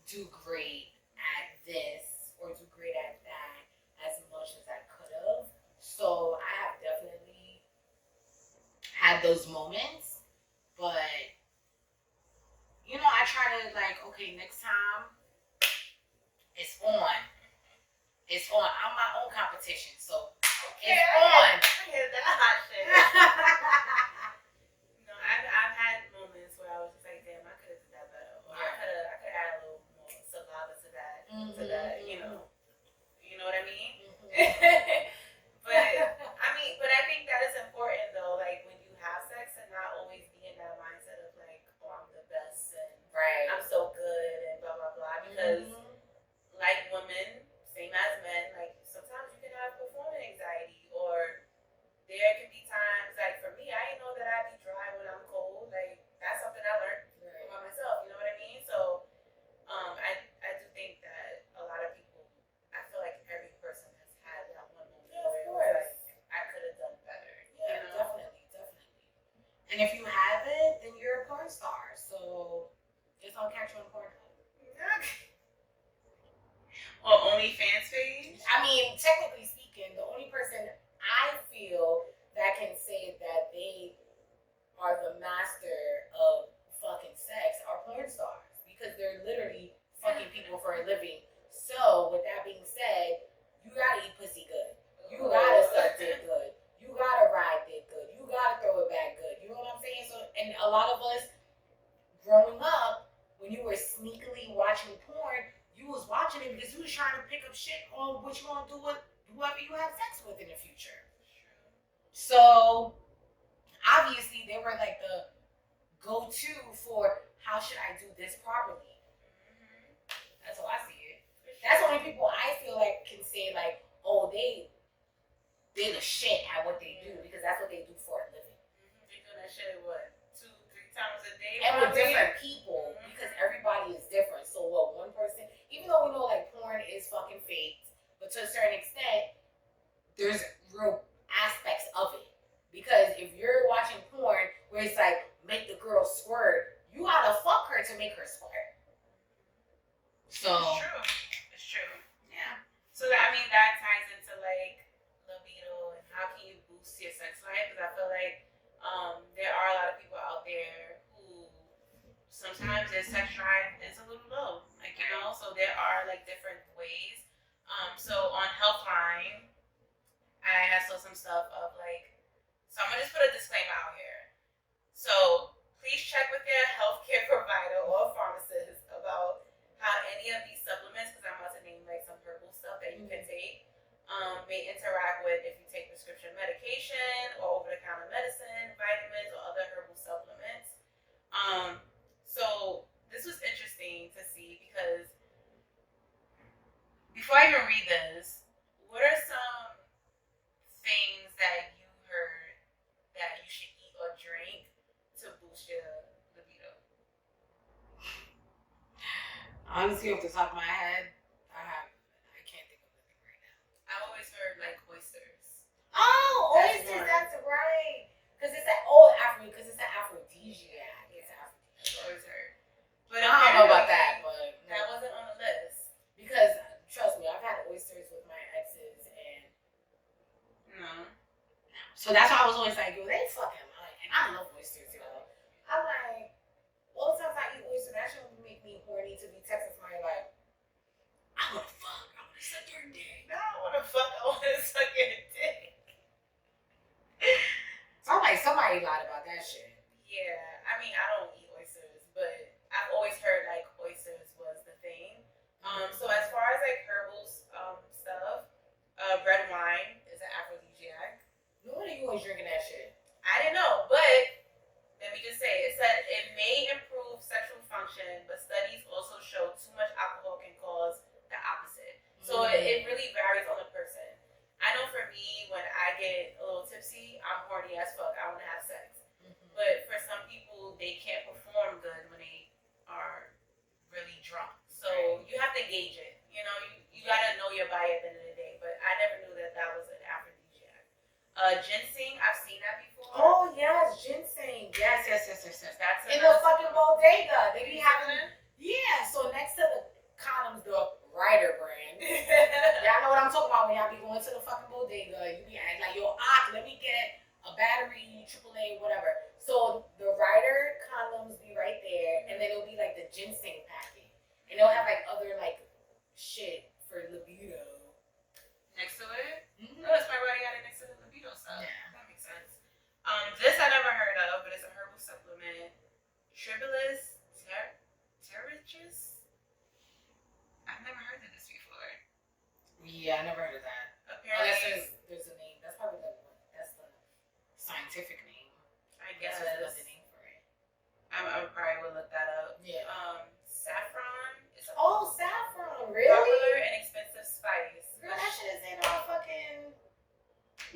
do great at this or do great at that as much as I could have. So I have definitely had those moments, but you know, I try to like, okay, next time it's on. It's on. I'm my own competition, so it's on. I hear that hot shit. No, I've had moments where I was just like, damn, I could have did that better. Or I could add a little more saliva to that, you know what I mean? But I think that is important though, like when you have sex and not always be in that mindset of like, oh, I'm the best and I'm so good and blah blah blah. Because like women, same as men, like sometimes you can have performance anxiety or there can be times like for me, I didn't know that I'd be dry when I'm cold. Like that's something I learned about myself, you know what I mean? So I do think that a lot of people, I feel like every person has had that one moment where it was like, I could have done better. Yeah, you know? definitely. And if you haven't, then you're a porn star. So it's on Catch You on Pornhub. Or OnlyFans page. I mean, technically speaking, the only person I feel that can say that they are the master of fucking sex are porn stars because they're literally fucking people for a living. So, with that being said, you gotta eat pussy good. You gotta suck dick good. You gotta ride dick good. You gotta throw it back good. You know what I'm saying? So, and a lot of us growing up, when you were sneakily watching porn, you was watching it because you was trying to pick up shit on what you gonna do with whoever you have sex with in the future. So obviously they were like the go-to for how should I do this properly. That's how I see it. That's the only people I feel like can say like, oh, they're the shit at what they do because that's what they do for a living. They do that shit what 2-3 times a day. And with different people because everybody is different. So what one person, even though we know like porn is fucking fake, but to a certain extent, there's real aspects of it. Because if you're watching porn where it's like make the girl squirt, you gotta fuck her to make her squirt. So It's true. Yeah. So that ties into like libido and how can you boost your sex life? Because I feel like there are a lot of people out there who sometimes their sex drive is a little low, like you know. So there are like different ways. So on Healthline, I saw some stuff of like. So I'm gonna just put a disclaimer out here. So please check with your healthcare provider or pharmacist about how any of these supplements, because I'm about to name like some herbal stuff that you can take, may interact with if you take prescription medication or over-the-counter medicine, vitamins, or other herbal supplements. So this was interesting to see because before I even read this, what are some things that you heard that you should eat or drink to boost your libido? Honestly, off the top of my head, I can't think of anything right now. I've always heard like oysters. Oh, That's oysters, one. that's right. Because it's an because it's an aphrodisiac. It's an I've always heard. But I don't know about that, apparently but that wasn't on the list. Because trust me, I've had oysters with my exes, and No. so that's why I was always like, yo, they fucking lying. And I love oysters, y'all. I'm like, all the times I eat oysters, that shit would make me horny to be texting somebody like, I wanna fuck, I wanna suck your dick. I don't want to fuck. I want to suck your dick. somebody lied about that shit. Yeah, I mean, I don't eat oysters, but I've always heard like oysters was the thing. So as far as like herbal stuff, red wine is an aphrodisiac. No wonder you always drinking that shit. I didn't know, but let me just say, it said it may improve sexual function, but studies also show too much alcohol can cause the opposite. So it really varies on the person. I know for me, when I get a little tipsy, I'm horny as fuck. I want to have sex. But for some people, they can't perform good when they are really drunk. So you have to gauge it. You know, you gotta know your body at the end of the day. But I never knew that was an aphrodisiac. Ginseng, I've seen that before. Oh yes, ginseng. Yes. That's In the fucking bodega, they be having it. Yeah, so next to the condoms, the Ryder brand. Y'all know what I'm talking about when y'all be going to the fucking bodega. You be like, yo, let me get a battery, AAA, whatever. So the Ryder condoms be right there, and then it'll be like the ginseng packet. And they'll have like other like shit for libido. Next to it? Mm-hmm. No, that's probably why they got it next to the libido stuff. Yeah. That makes sense. This I never heard of, but it's a herbal supplement. Tribulus tertius? I've never heard of this before. Yeah, I never heard of that. Apparently, Unless there's a name. That's probably that's the scientific name. I guess That's the name for it. I probably would look that up. Yeah. Saffron is a Saffron, really? popular and expensive spice. Girl, that shit is in our fucking.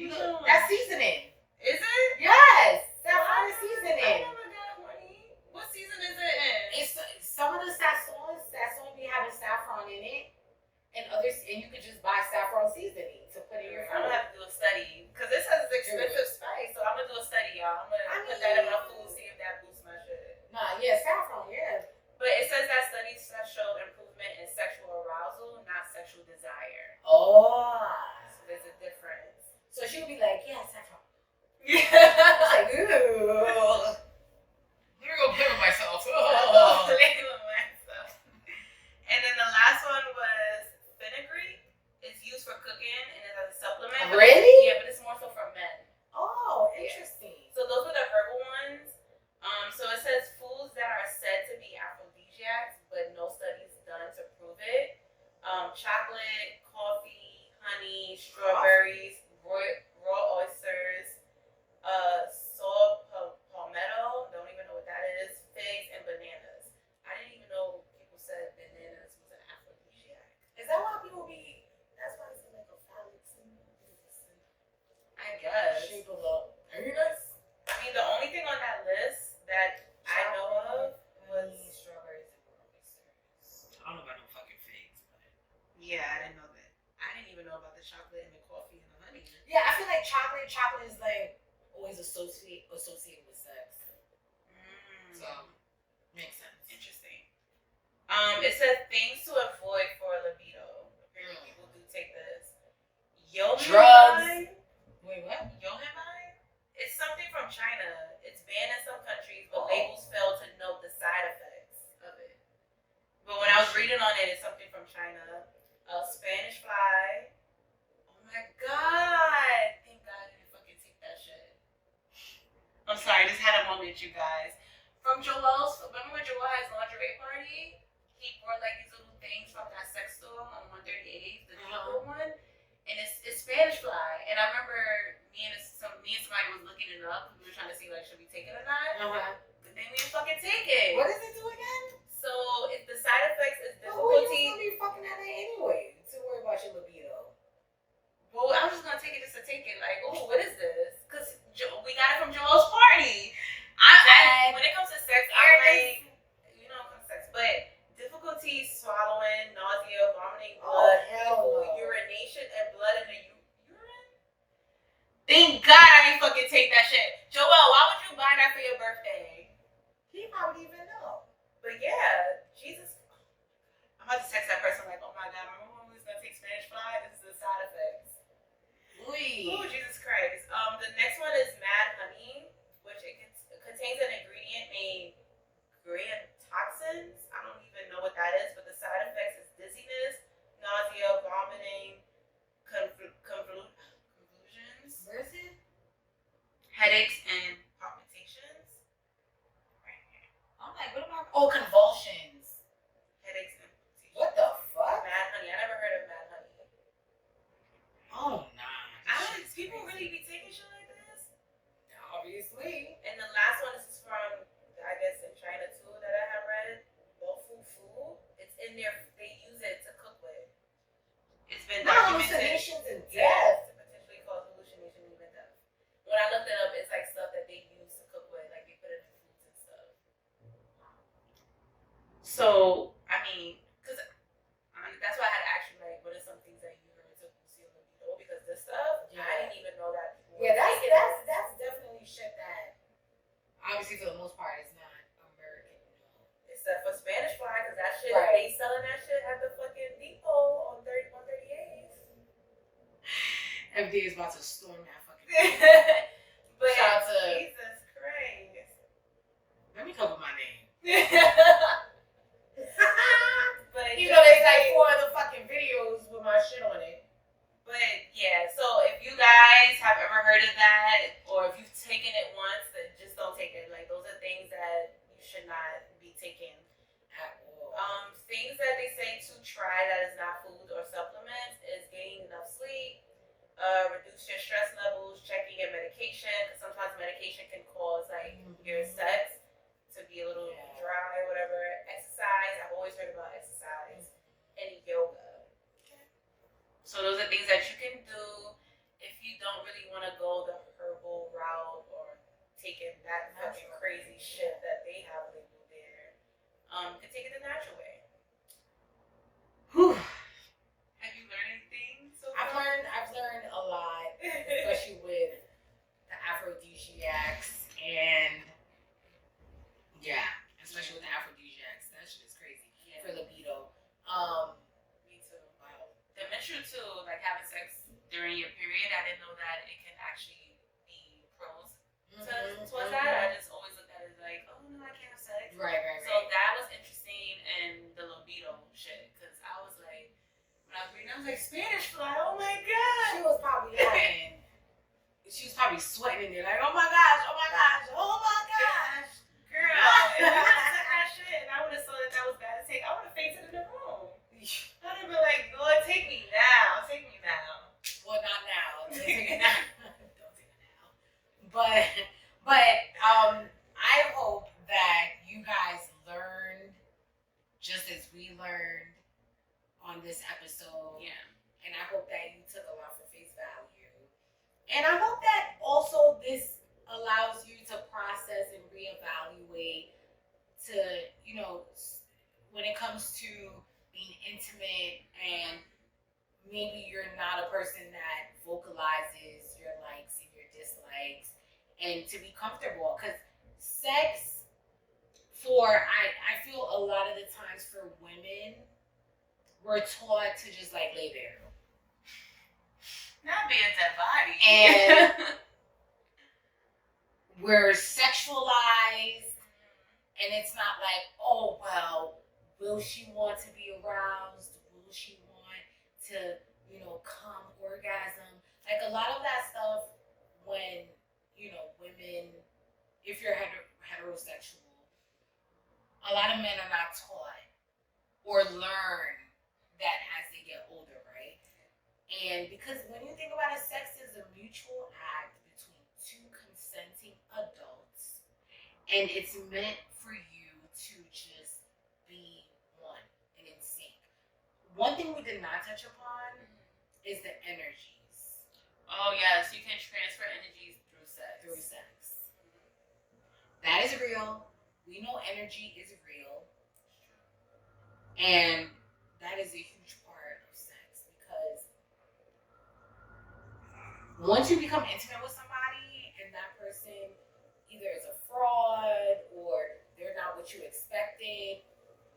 You know, That's seasoning. is it? Yes, saffron is I seasoning. never got honey. What season is it in? It's some of the sasson be having saffron in it, and others, and you could just buy saffron seasoning to put in your I'm food. gonna have to do a study because this has expensive spice, so I'm gonna do a study, y'all. I'm gonna put that in my food, see if that boosts my shit. Nah, yeah, saffron, yeah. But it says that studies have showed improvement in sexual arousal, not sexual desire. Oh. So there's a difference. So she'll be like, yeah, saffron. Yeah. Like, ooh. Let me go play with myself. And then the last one was fenugreek. It's used for cooking and it's a supplement. but Really? Yeah, but it's more so for men. Oh, interesting. So those were the herbal ones. So it says foods that are said to be aphrodisiacs, but no studies done to prove it. Chocolate, coffee, honey, strawberries, raw oysters, saw palmetto, don't even know what that is, figs, and bananas. I didn't even know people said bananas was an aphrodisiac. Is that why people be, that's why it's like a phallic symbol? I guess. Shape of a penis? I mean, the only thing on that list that I know of was strawberries and raw oysters. I don't know about no fucking figs, but yeah, I didn't know that. I didn't even know about the chocolate and the coffee and the honey. Yeah, I feel like chocolate is like always associated with sex. so makes sense. Interesting. It says things to avoid for libido. Apparently, people do take this. Drugs. Wait, what? Yohimine? It's something from China. It's banned in some countries, but labels fail to note the side effects of it. But when I was reading on it, it's something from China. Spanish fly. Oh my god! Thank God I didn't fucking take that shit. I'm sorry, just had a moment, you guys. From Joel's, remember when Joel had his lingerie party? He brought like these little things from that sex store on 138th, the Diego one, and it's Spanish fly. And I remember me and somebody was looking it up. We were trying to see like should we take it or not. But then we didn't fucking take it. What does it do again? So if the side effects is Well, who you difficulty. gonna be fucking at it anyway? To worry about convulsions. Headaches and What the fuck? Mad Honey. I never heard of Mad Honey. Oh nah. People really be taking shit like this? Obviously. And the last one is from, I guess, in China too, that I have read. Bofu Fu. It's in there. They use it to cook with. It's been documented. Hallucinations and Yes, death. to potentially cause hallucination, even death. When I looked it up, it's like stuff that they use to cook with, like they put it in foods and stuff. So, I mean, because that's why I had to ask you, like, what are some things that you heard to boost your libido? Because this stuff, Yeah. I didn't even know that. Yeah, that's definitely shit that obviously for the most part is not American. Except for Spanish fly, because that shit, Right. they selling that shit at the fucking depot on 138. FDA is about to storm that fucking. But Shout out to- Jesus Christ. Let me cover my name. But Even though there's like 4 other fucking videos with my shit on it. But yeah, so if you guys have ever heard of that, or if you've taken it once, then just don't take it. Like, those are things that you should not be taking At all. things that they say to try that is not food or supplements is getting enough sleep, reduce your stress levels, checking your medication, because sometimes medication can cause like your sex to be a little dry, whatever. Exercise, I've always heard about exercise, and yoga. So those are things that you can do if you don't really want to go the herbal route or taking that fucking crazy shit that they have labeled there. You can take it the natural way. Whew. Have you learned anything so I've far? learned a lot, especially with the aphrodisiacs And yeah, especially with the aphrodisiacs, that shit is crazy. Yeah, for libido. me too. Wow. The menstrual too, like having sex during your period, I didn't know that it can actually be pros towards that. I just always looked at it as like, oh no, I can't have sex. Right. So that was interesting in the libido shit, because I was like, when I was reading, I was like, Spanish fly, oh my god. She was probably having. She was probably sweating in there, like, oh my gosh, oh my gosh, oh my gosh. Girl, if I would have said that shit and I would have saw that that was bad to take, I would have fainted in the room. I'd have been like, Lord, take me now. Take me now. Well, not now. Don't take it now. Don't take it now. But I hope that you guys learned just as we learned on this episode. Yeah. And I hope that you took a lot for face value. And I hope that also this allows you to process and reevaluate to, you know, when it comes to being intimate, and maybe you're not a person that vocalizes your likes and your dislikes, and to be comfortable, because sex I feel a lot of the times for women, we're taught to just like lay there. Not being dead body. And we're sexualized, and it's not like, oh, well, will she want to be aroused? Will she want to, you know, come orgasm? Like a lot of that stuff when, you know, women, if you're heterosexual, a lot of men are not taught or learn that as they get older, right? And because when you think about it, sex is a mutual act between 2 consenting adults, and it's meant for you to just be one and in sync. One thing we did not touch upon is the energies. Oh yes, you can transfer energies through sex. Through sex. That is real. We know energy is real. And that is a huge part of sex, because once you become intimate with somebody and that person either is a fraud or they're not what you expected,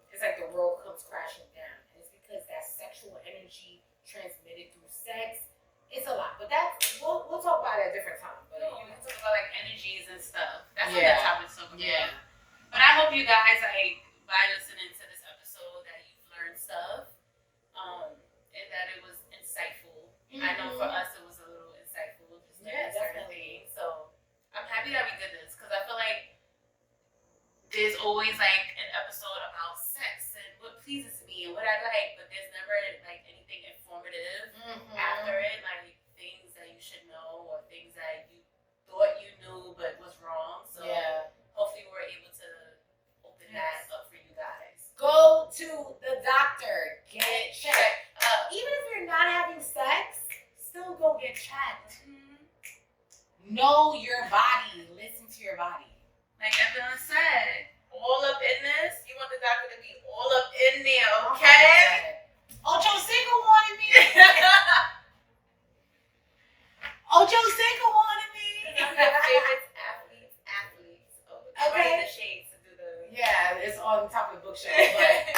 it's like the world comes crashing down. And it's because that sexual energy transmitted through sex, it's a lot. But that's, we'll talk about it at a different time. But You can talk about like energies and stuff. That's Yeah. a good topic to talk about. Yeah. But I hope you guys, like, by listening to this episode, that you've learned stuff, and that it was insightful. I know for us it was a little insightful, just learning certain definitely. things. So I'm happy that we did this, because I feel like there's always like an episode all up in there, okay? Ocho Cinco wanted me. Ocho Cinco wanted me. Some of your favorite athletes. Okay. The shades to do the. Yeah, it's on top of the bookshelf. But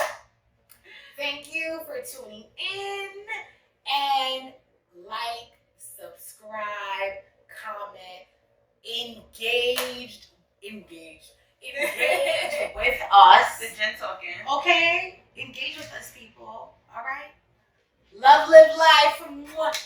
thank you for tuning in and like, subscribe, comment, engage with us. The gen talking. Okay? Engage with us, people. All right? Love, live life. XOXO.